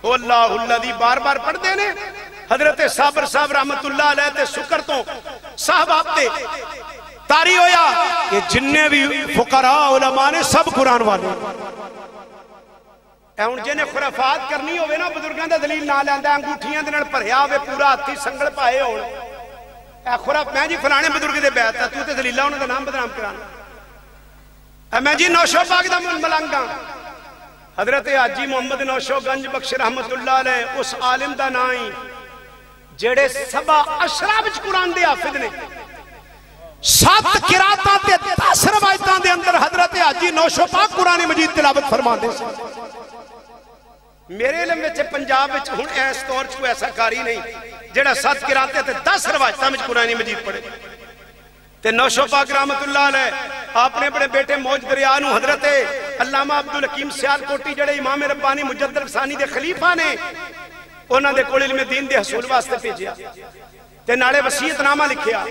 او اللہ الذی بار بار پڑھ دے نے. حضرت صابر صاحب رحمت اللہ علیہ تے شکر تو صاحب آپ تے تاری ہویا کہ جننے بھی فقراء علماء نے سب قرآن والے. اے ہن جنے خرافات کرنی ہوئے نا بزرگاں دا دلیل نہ لیندا, انگوٹھیاں دے نال بھریا ہوئے پورا ہاتھی سنگل پائے ہون, اے خراف میں جی فلانے بزرگ دے بیعت ہے تو تے دلیلہ انہاں دا نام بدنام کرانا. اے میں جی نوشو پاک دا ملنگ ہاں. حضرت حاجی محمد نوشو گنج بخش رحمت اللہ علیہ اس عالم دا نام جڑے سبا اشرا وچ قرآن دے حافظ نے. 7 قراتاں تے 10 روایتاں دے اندر حضرت حاجی نوشو پاک قرآن مجید تلاوت فرماندے سن. میرے علم وچ پنجاب وچ ہن اس طور چ کوئی ایسا کاری نہیں جڑا 7 قراتاں تے 10 روایتاں وچ قرآن مجید پڑھے. تے نوشو پاک رحمت اللہ علیہ آپ نے اپنے بیٹے موج دریا نو حضرت علامہ عبدالحکیم سیالکوٹی جڑے امام ربانی مجدد ثانی دے خلیفہ نے انہاں دے کول علم دین دے حصول واسطے بھیجیا تے نالے وصیت نامہ لکھیا.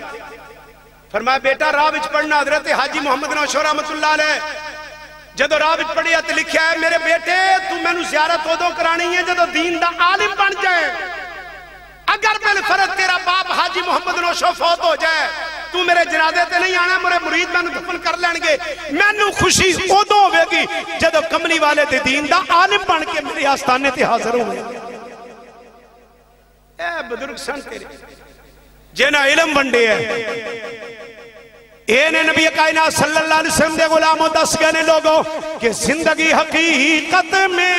فرمایا بیٹا راہ وچ پڑھنا. حضرت حاجی محمد نوشو رحمت اللہ علیہ جدو راہ وچ پڑھیا تے لکھیا ہے میرے بیٹے تو مینوں زیارت ادو کرانی ہے جدو دین دا عالم بن جائے. اگر بالفرض تیرا باپ حاجی محمد نوشو فوت ہو جائے تو میرے جنازے تے نہیں آنا, میرے مرید میں دفن کر لین گے. مینوں خوشی ادو ہوے گی جدو کملی والے دے دین دا عالم بن کے میرے آستانے تے حاضر ہوئے. اے بزرگ سن تیرے جنہاں علم ونڈے ہے. اینے نبی کائنات صلی اللہ علیہ وسلم دے غلاموں دس گئے لوگوں کہ زندگی حقیقت میں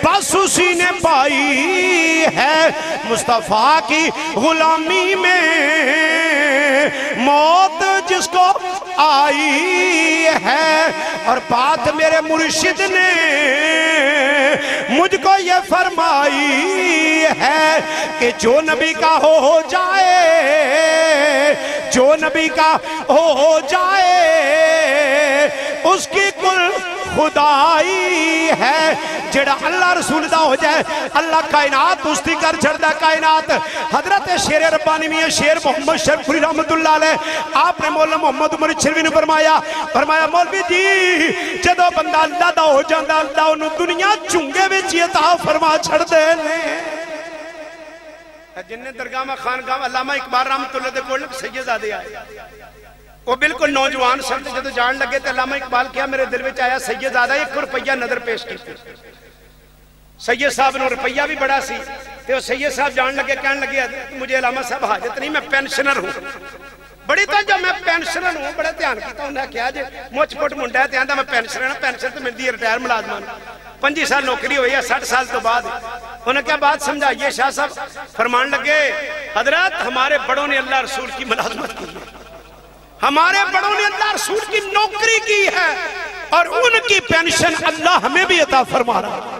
بس اسی نے پائی ہے, مصطفیٰ کی غلامی میں موت جس کو آئی ہے. اور بات میرے مرشد نے مجھ کو یہ فرمائی ہے کہ جو نبی کا ہو جائے, جو نبی کا ہو جائے اس کی کل خدائی ہے. جڑا اللہ رسول دا ہو جائے اللہ کائنات دوستی کر چھڑ دا کائنات. حضرت شیر ربانی میں شیر محمد شریف پوری رحمت اللہ علیہ آپ نے مولا محمد عمر شریف نے فرمایا مولوی جی جدو بندہ اللہ دا ہو جاندہ اللہ انہوں دنیا چونگے وچ عطا فرما چھڑ دے نے. جنہیں درگاہ میں خانگاہ علامہ اقبال رحمت اللہ دے کول سید زادے آئے, وہ بالکل نوجوان سن تے جدو جان لگے تے علامہ اقبال کیا میرے دل وچ آیا سید زادہ 1 روپیہ نظر پیش کی. سید صاحب نے روپیہ بھی بڑا سی تے وہ سید صاحب جان لگے کہنے لگے مجھے علامہ صاحب حاجت نہیں, میں پینشنر ہوں. بڑی توجہ میں پینشنر ہوں, بڑے دھیان کیتا ہوں. کیا جے مچھ پٹ منڈا ہے تے آندا میں پینشنر ہوں. پینشن تے ملدی ہے ریٹائر ملازمان 25 سال نوکری ہوئی ہے 60 سال تو بعد. انہیں کیا بات سمجھائیے شاہ صاحب فرمان لگے حضرت ہمارے بڑوں نے اللہ رسول کی ملازمت کی ہے, ہمارے بڑوں نے اللہ رسول کی نوکری کی ہے اور ان کی پینشن اللہ ہمیں بھی عطا فرما رہا,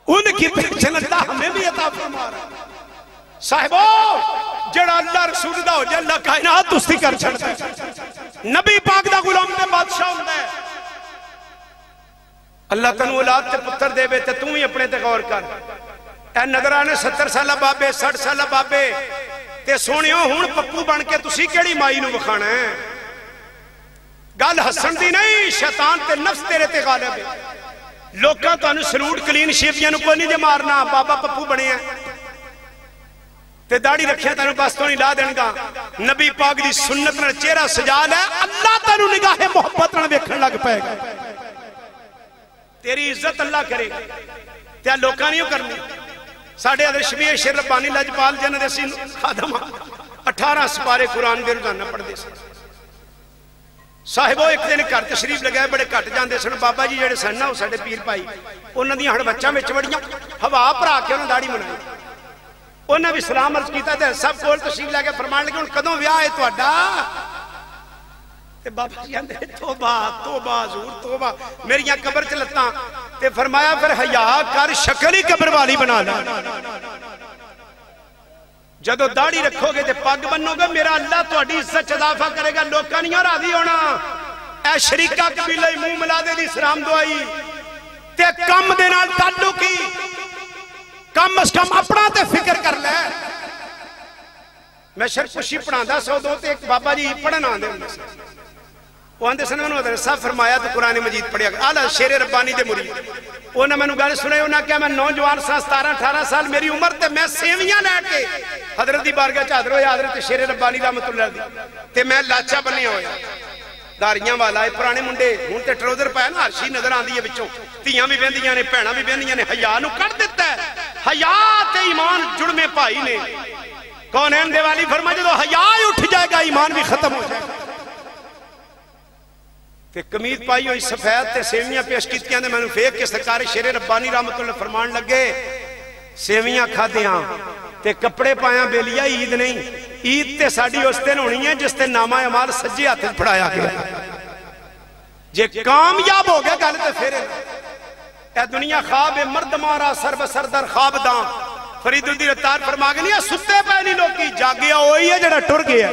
ان کی پینشن اللہ ہمیں بھی عطا فرما رہا. صاحبو جڑا اللہ رسول دا ہو جائے اللہ کائنات دوستی کر چھڑتا ہے. نبی پاک دا غلام دے بادشاہ ہوندہ ہے. اللہ تنو اولاد تے پتر دے بے تے تم ہی اپنے تے غور کر. اے نظرانے 70 سالہ بابے 60 سالہ بابے تے سونیوں ہون پپو بن کے تسی کیڑی مائی نو بکھانا ہے. گل حسن دی نہیں, شیطان تے نفس تیرے تے غالب ہے. لوکاں تو انو سلوٹ کلین شیفیاں نو کوئی نہیں دے مارنا, بابا پپو بنے ہیں تے داڑی رکھیں تانو باستوں نہیں لا دینگا. نبی پاک دی سنت نہ چہرہ سجال ہے, اللہ تانو نگاہ محبت نہ ویکھن لگ پائے گا. تیری عزت اللہ کرے گا تے لوکاں نہیں کرنی ساڑھے حضرت شبیر شیر ربانی لجپال جنہ دے سین خادم 18 سپارے قرآن دے روزانہ پڑھ دے سن صاحبو ایک دن گھر تشریف لگائے بڑے گھٹ جاندے سن بابا جی جڑے سن نا وہ ساڈے پیر بھائی انہاں دی ہڑ بچاں وچ وڑیاں ہوا بھرا کے انہاں داڑھی منائی انہاں بھی سلام عرض کیتا تے سب کول تشریف لے کے فرمان لگے ہن کدوں ویاہ ہے تہاڈا تے بابا جی آندے توبہ توبہ حضور توبہ میریاں قبر تے لتاں تے فرمایا پھر حیا کر شکل ہی قبر والی بنا لا جدو داڑھی رکھو گے تے پگ بنو گے میرا اللہ تہاڈی عزت اضافہ کرے گا لوکاں نہیں راضی ہونا اے شریکہ قبیلہ منہ ملا دے دی سلام دعائی تے کم دے نال تعلقی کم از کم اپنا تے فکر کر لے میں شرک پشی پڑھاندہ سو دو تے ایک بابا جی پڑھنا آندے ہوں سے وہ آندے سنوں نے حضرت صاحب فرمایا تو قرآن مجید پڑھیا آلہ شیر ربانی دے مرید انہوں نے گل سنے انہوں نے کہا میں نوجوان سا 17-18 سال میری عمر تے میں سیویاں لے کے حضرت دی بارگاہ چادر ہویا حضرت شیر ربانی رحمت اللہ دی تے میں لاچا بنیا ہویا داریاں والا ہے پرانے منڈے ہون تے ٹروزر پایا نا ہرشی نظر آن دی ہے بچوں تیاں بھی بیندیاں نے پہنا بھی بیندیاں نے حیاء نو کٹ دیتا ہے حیاء تے ایمان جڑ میں پائی نے کونین دیوالی فرما جدو حیاء اٹھ جائے گا ایمان بھی ختم ہو جائے گا تے قمیض پائی ہوئی سفید تے سیویاں پیش کیتیاں دے میں نے فیق کے سرکار شیر ربانی رحمت اللہ فرمان لگے سیویاں کھا دیاں تے کپڑے پایاں بیلیا عید نہیں عید تے ساڑی اس دن ہونی ہے جس تے نامہ عمال سجی ہاتھ پڑھایا گیا جے کامیاب ہو گیا گالتے پھیرے اے دنیا خواب مرد مارا سر بسر در خواب داں فرید الدین اتار فرما گیا ستے پہنی لوگی جاگیا ہوئی ہے جڑا ٹر گیا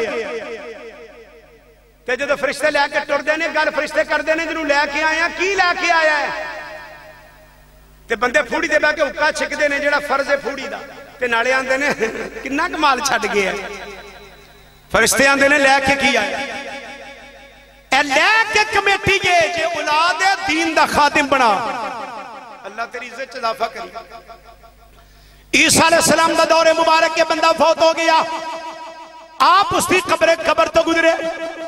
تے جدو فرشتے لے کے ٹر دینے گل فرشتے کر دینے جنہوں لے کے آیا کی لے کے آیا ہے تے بندے پھوڑی دے بے کے اکا چھک دینے جڑا فرض ہے پھوڑی دا تے نالے آن دینے کنہ کمال چھٹ گیا فرشتے آن دینے لے کے کیا ہے اے لے کے کمیٹی جے اولاد دین دا خادم بنا اللہ تیری عزت اضافہ کری عیسیٰ علیہ السلام دا دور مبارک کے بندہ فوت ہو گیا آپ اس دی قبر تو گزرے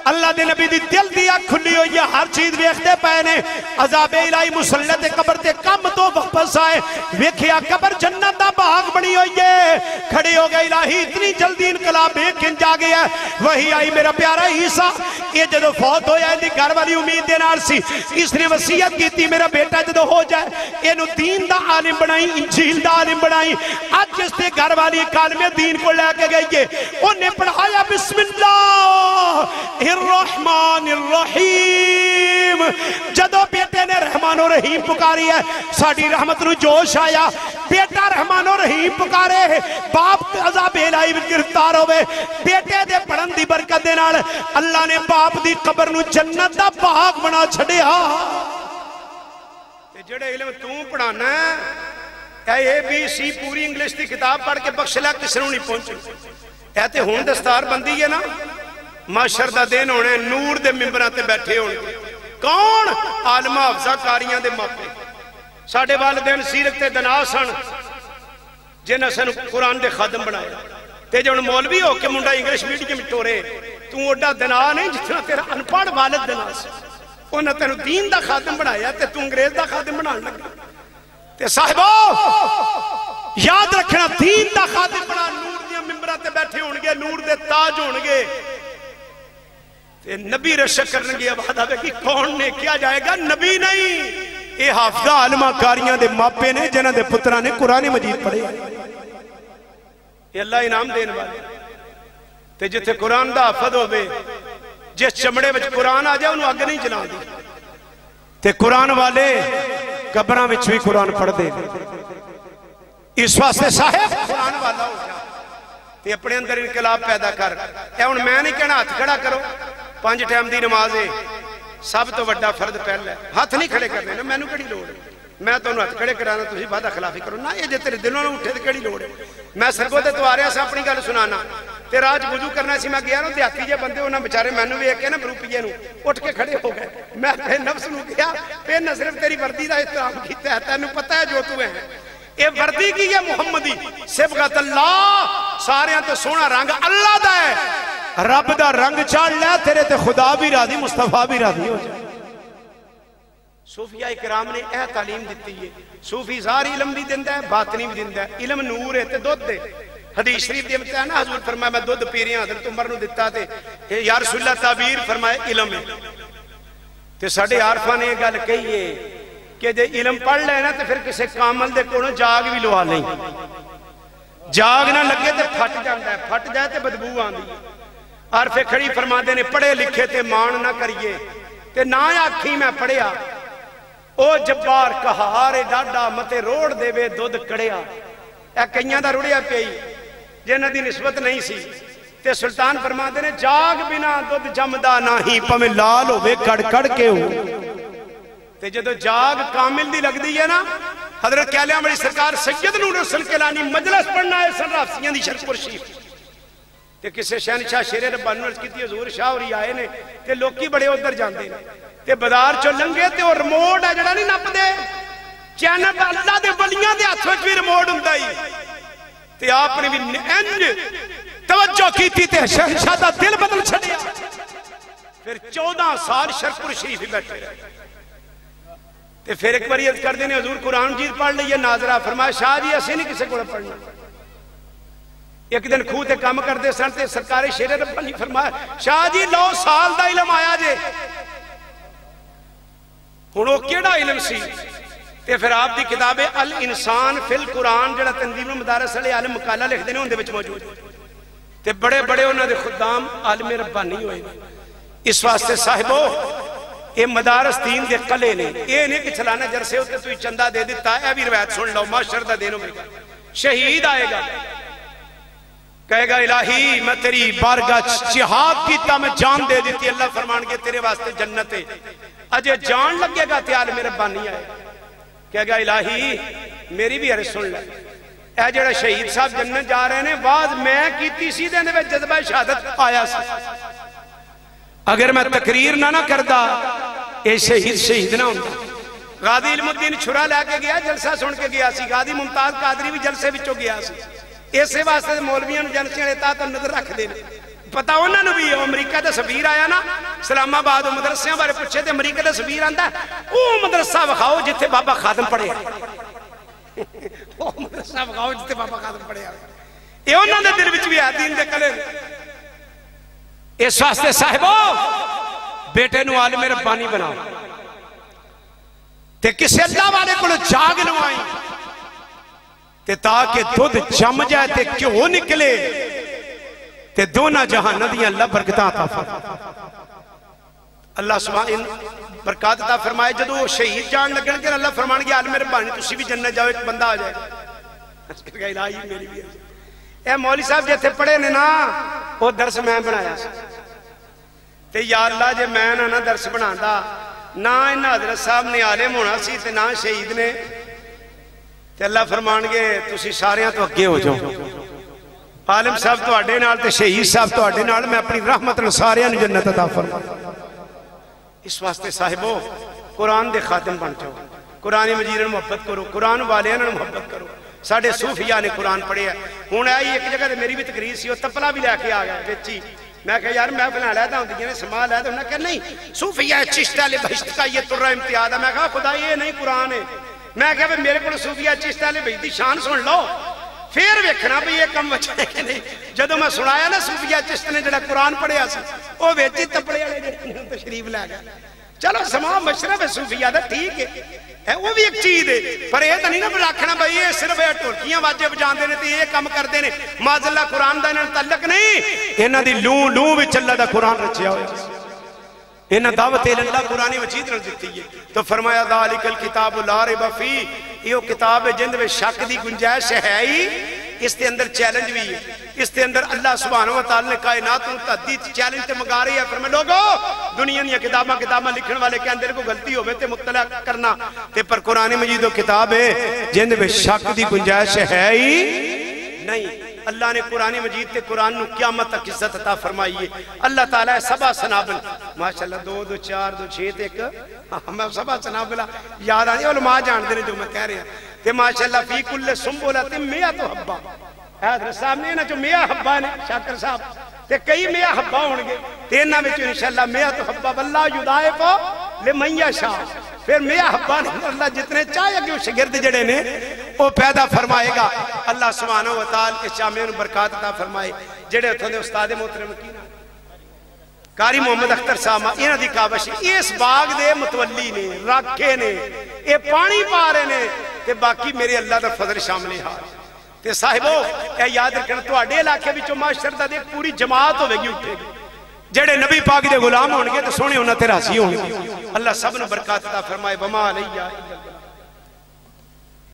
اللہ دے نبی دی دل دیا کھلی ہوئی ہے ہر چیز ویکھتے پہنے عذاب الہی مسلط قبر تے کم تو واپس آئے ویکھیا قبر جنت دا باغ بنی ہوئی ہے کھڑے ہو گئے الہی اتنی جلدی انقلاب ایک انج آ گیا ہے وہی آئی میرا پیارا عیسیٰ یہ جدو فوت ہویا ہے گھر والی امید دے نال سی اس نے وصیت کی تھی میرا بیٹا جدو ہو جائے اینو دین دا عالم بنائی انجیل دا عالم بنائی آج جس نے گھر والی کالم دین کو لے کے گئی ہے انہیں پڑھایا بسم اللہ الرحمن الرحیم جدو بیٹے نے رحمان و رحیم پکاری ہے ساڑی رحمت نو جوش آیا بیٹا رحمان و رحیم پکارے باپ عذاب الہی گرفتار ہوئے بیٹے دے پڑھن دی برکت دے نال اللہ نے باپ دی قبر نو جنت دا باغ بنا چھڑیا جڑے علم تو پڑھانا ہے اے بی سی پوری انگلش دی کتاب پڑھ کے بخشلہ کسنوں نہیں پہنچے اے تے ہون دستار بندی ہے نا معاشر دا دین ہونے نور دے ممبراتے بیٹھے ہونے کون عالمہ افضہ کاریاں دے ماپے ساڑھے والدین سیرت تے دناسن جنہ سن قرآن دے خادم بنایا تے جو ان مولوی ہو کے منڈا انگلیش میڈیم ٹورے تو اوڈا دنا نہیں جتنا تیرا انپاڑ والد دنا سے انہوں تیرا دین دا خادم بنایا تے تو انگریز دا خادم بنا لگا تے صاحبو یاد رکھنا دین دا خادم بنا نور دیا ممبراتے بیٹھے ہونگے نور دے تاج ہونگے نبی رشک کرنے کی وعدہ ہے کہ کون نے کیا جائے گا نبی نہیں یہ حافظہ عالمہ کاریاں دے ماپے نے جنہ دے پترہ نے قرآن مجید پڑھے یہ اللہ انعام دین والے تے جتے قرآن دا حافظ ہوئے جس چمڑے وچ قرآن آ جائے انہوں آگے نہیں جنا دی تے قرآن والے قبران وچ بھی قرآن پڑھ دے اس واسطے صاحب قرآن والا ہو جائے تے اپنے اندر انقلاب پیدا کر اے ان میں نہیں کہنا ہاتھ کھڑا کرو 5 ٹائم دی نماز ہے سب تو وڈا فرد پہلا ہے ہاتھ نہیں کھڑے کرنے نا میں نے کڑی لوڑ میں تو ہاتھ کھڑے کرانا تسی بعد خلافی کرو نا یہ جے تیرے دلوں نے اٹھے تے کڑی لوڑ ہے میں سرگو تے تو آ رہا سا اپنی گل سنانا تے راج وضو کرنا سی میں گیا نا دیہاتی جے بندے انہاں بیچارے مینوں ویکھ کے نا بروپیے نو اٹھ کے کھڑے ہو گئے میں اپنے نفس نو کیا پھر نہ صرف تیری وردی دا احترام کیتا ہے تینوں پتہ ہے جو تو ہے اے وردی کی ہے محمدی صبغت اللہ سارے تے سونا رنگ اللہ دا ہے رب دا رنگ چاڑ لے تیرے تے خدا بھی راضی مصطفیٰ بھی راضی ہو جائے صوفیاء اکرام نے اے تعلیم دیتی ہے. صوفی ظاہری علم بھی دیندہ ہے باطنی بھی دیندہ ہے. علم نور ہے تے دودھ دے. حدیث شریف دے بتا ہے نا حضور فرمایا میں دودھ پی رہی ہوں حضرت عمر نو دیتا تے یا رسول اللہ تعبیر فرمائے علم ہے. تے ساڑھے عارفہ نے یہ گل کہی ہے کہ جے علم پڑھ لے نا تے پھر کسے کامل دے کونوں جاگ بھی لوا نہیں. جاگ نہ لگے تے پھٹ جاندہ ہے. پھٹ جائے تے بدبو آندی. عارفے کھڑی فرما دے نے پڑھے لکھے تے مان نہ کریے تے نہ آکھی میں پڑھیا او جبار کہارے ڈاڈا متے روڑ دے بے دودھ کڑیا. اے کئیاں دا روڑیا پئی جنہ دی نسبت نہیں سی. تے سلطان فرما دے نے جاگ بنا دودھ جمدہ نہ ہی پمیں لال ہوئے کڑ کڑ کے ہو. تے جدو جاگ کامل دی لگ دی ہے نا حضرت کہلیاں بڑی سرکار سید نور رسول کلانی مجلس پڑھنا ہے سن رافسیاں دی شرک پرشیف. تے کسے شہنشاہ شیر ربانی نے عرض کی تھی حضور شاہ ہوری آئے نے تے لوکی بڑے ادھر جاندے نے تے بازار چو لنگے تے وہ ریموٹ ہے جڑا نہیں نپ دے چینل اللہ دے ولیاں دے ہاتھ وچ بھی ریموٹ ہوندا ہی. تے آپ نے بھی انج توجہ کی تھی تے شہنشاہ دا دل بدل چھڑیا. پھر 14 سال شرک شریف ہی بیٹھے رہے. تے پھر ایک باری عرض کر دینے حضور قرآن مجید پڑھ لئیے ناظرہ فرمایا شاہ جی ایسے نہیں کسے کو پڑھنا. ایک دن کھو تے کام کر دے سن تے سرکار شیر ربانی فرمایا شاہ جی 9 سال دا علم آیا جے ہنو کیڑا علم سی. تے پھر آپ دی کتاب الانسان فی القرآن جڑا تنظیم المدارس علیہ عالم مقالہ لکھ دینے ہوندے وچ موجود تے بڑے بڑے انہوں نے خدام عالم ربانی ہوئے. اس واسطے صاحبو یہ مدارس دین دے قلعے نے. یہ نہیں کہ چلانا جرسے ہوتے تو چندہ دے دیتا ہے. بھی روایت سن لو معاشر دا دینوں میں شہید آئے گا کہے گا الہی میں تیری بارگاہ جہاد کیتا میں جان دے دیتی. اللہ فرمان کے تیرے واسطے جنت ہے. اجے جان لگے گا تے عالم ربانی آئے کہے گا الہی میری بھی عرض سن لے. اے جڑا شہید صاحب جنت جا رہے ہیں بعد میں کیتی سی دے میں جذبہ شہادت آیا سی. اگر میں تقریر نہ کردا اے شہید نہ ہوتا. غازی علم الدین چھرا لے کے گیا جلسہ سن کے گیا سی. غازی ممتاز قادری بھی جلسے بچوں گیا سی. اسے واسطے مولویاں جلسیاں لیتا تو نظر رکھ دے. پتا انہوں نے بھی امریکہ دا سفیر آیا نا اسلام آباد مدرسیاں بارے پوچھے تے امریکہ دا سفیر آندا او مدرسہ وکھاؤ جتھے بابا خادم پڑھے. او مدرسہ وکھاؤ جتھے بابا خادم پڑھے. یہ انہوں نے دل وچ بھی آ دین دے کلے. اس واسطے صاحبو بیٹے نو عالم ربانی بناؤ تے کسے اللہ والے کو جاگ نوائی تے تاکہ دودھ جم جائے تے کیوں نکلے تے دونہ جہاں ندیاں اللہ برکتاں عطا فرمائے. اللہ سبحانہ برکات عطا فرمائے. جدو وہ شہید جان لگن کے اللہ فرمان گیا عالم ربانی تسی بھی جنت جاؤ ایک بندہ آ جائے گا. الہی میری بھی اے مولی صاحب جیتے پڑھے نے نا وہ درس میں بنایا سی تے یا اللہ جے میں نہ درس بنا دا نہ انہا حضرت صاحب نے عالم ہونا سی تے نہ شہید نے تے اللہ فرمان گے تسی ساریاں تو اگے ہو جاؤ. عالم صاحب تو اڈے نال تے شہید صاحب تو اڈے نال میں اپنی رحمت نے ساریاں نے جنت عطا فرما. اس واسطے صاحبو قرآن دے خاتم بن جاؤ. قرآن مجید نے محبت کرو. قرآن والے نے محبت کرو. ساڑھے صوفیاء نے قرآن پڑھے ہیں. ہون آئی ایک جگہ دے میری بھی تقریر سی وہ تپلا بھی لے کے آگیا بیچی. میں کہا یار میں بنا لیتا ہوں دیئے نے سمال لیتا ہوں. کہا نہیں صوفیاء چشتہ لے بہشت کا یہ ترہ امتیاد ہے. میں کہا خدا یہ نہیں قرآن ہے. میں کہا میرے کو صوفیاء چشتہ لے بہشتی شان سن لو پھر ویکھنا بھی یہ کم بچے ہے کہ نہیں. جدو میں سنایا نا صوفیاء چشت نے جڑا قرآن پڑھے آسی وہ بیچی تپڑے والے تشریف لے گیا. چلو سما مشرف ہے صوفیاء دا ٹھیک ہے وہ بھی ایک چیز ہے پر یہ تو نہیں نا رکھنا بھائی یہ صرف ٹھولکیاں واجے بجاندے نے تے یہ کام کردے نے معاذ اللہ قرآن دا انہاں تعلق نہیں. انہاں دی لوں لوں وچ اللہ دا قرآن رچیا ہویا. انہاں دعوت اللہ قرآن مجید نے دیتی ہے. تو فرمایا ذالک الکتاب لا ریب فیہ یہ کتاب ہے جن میں شک دی گنجائش ہے ہی. اس کے اندر چیلنج بھی ہے. اس کے اندر اللہ سبحانہ وتعالی نے کائنات کو تحدید چیلنج تے مگا رہی ہے. فرمائے لوگو دنیا نے کتاباں لکھن والے کے اندر کو غلطی ہوئے تے مطلع کرنا تے پر قرآن مجید و کتاب ہے جن میں شک دی گنجائش ہے ہی نہیں. اللہ نے قرآن مجید تے قرآن نو قیامت تک عزت عطا فرمائی ہے. اللہ تعالیٰ سبا سنابل ماشاءاللہ 2 2 4 2 6 تے ایک ہمیں سبا سنابلہ یاد آنے علماء جان دینے جو میں کہہ رہے ہیں تے ماشاءاللہ فی کل سنبولت 100 حبہ. حضرت صاحب نے نا جو 100 حبہ نے شاکر صاحب تے کئی 100 حبہ ہونگے تے انہاں وچ انشاءاللہ 100 حبہ واللہ یضاعف لے میاں شاہ پھر میاں حبا نے اللہ جتنے چاہے کہ وہ شگرد جڑے نے وہ پیدا فرمائے گا اللہ سبحانہ وتعالی کے شامیوں برکات عطا فرمائے جڑے اتھوں دے استاد محترم کی قاری محمد اختر صاحب انہاں دی کاوش اس باغ دے متولی نے راکھے نے اے پانی پا رہے نے تے باقی میرے اللہ دا فضل شامل ہے تے صاحبو اے یاد رکھنا تواڈے علاقے وچوں معاشر دا دیکھ پوری جماعت ہوے گی اٹھے گی جڑے نبی پاک دے غلام ہون گے تے سونے انہاں تے راضی ہون گے اللہ سب نو برکات عطا فرمائے وما علیہ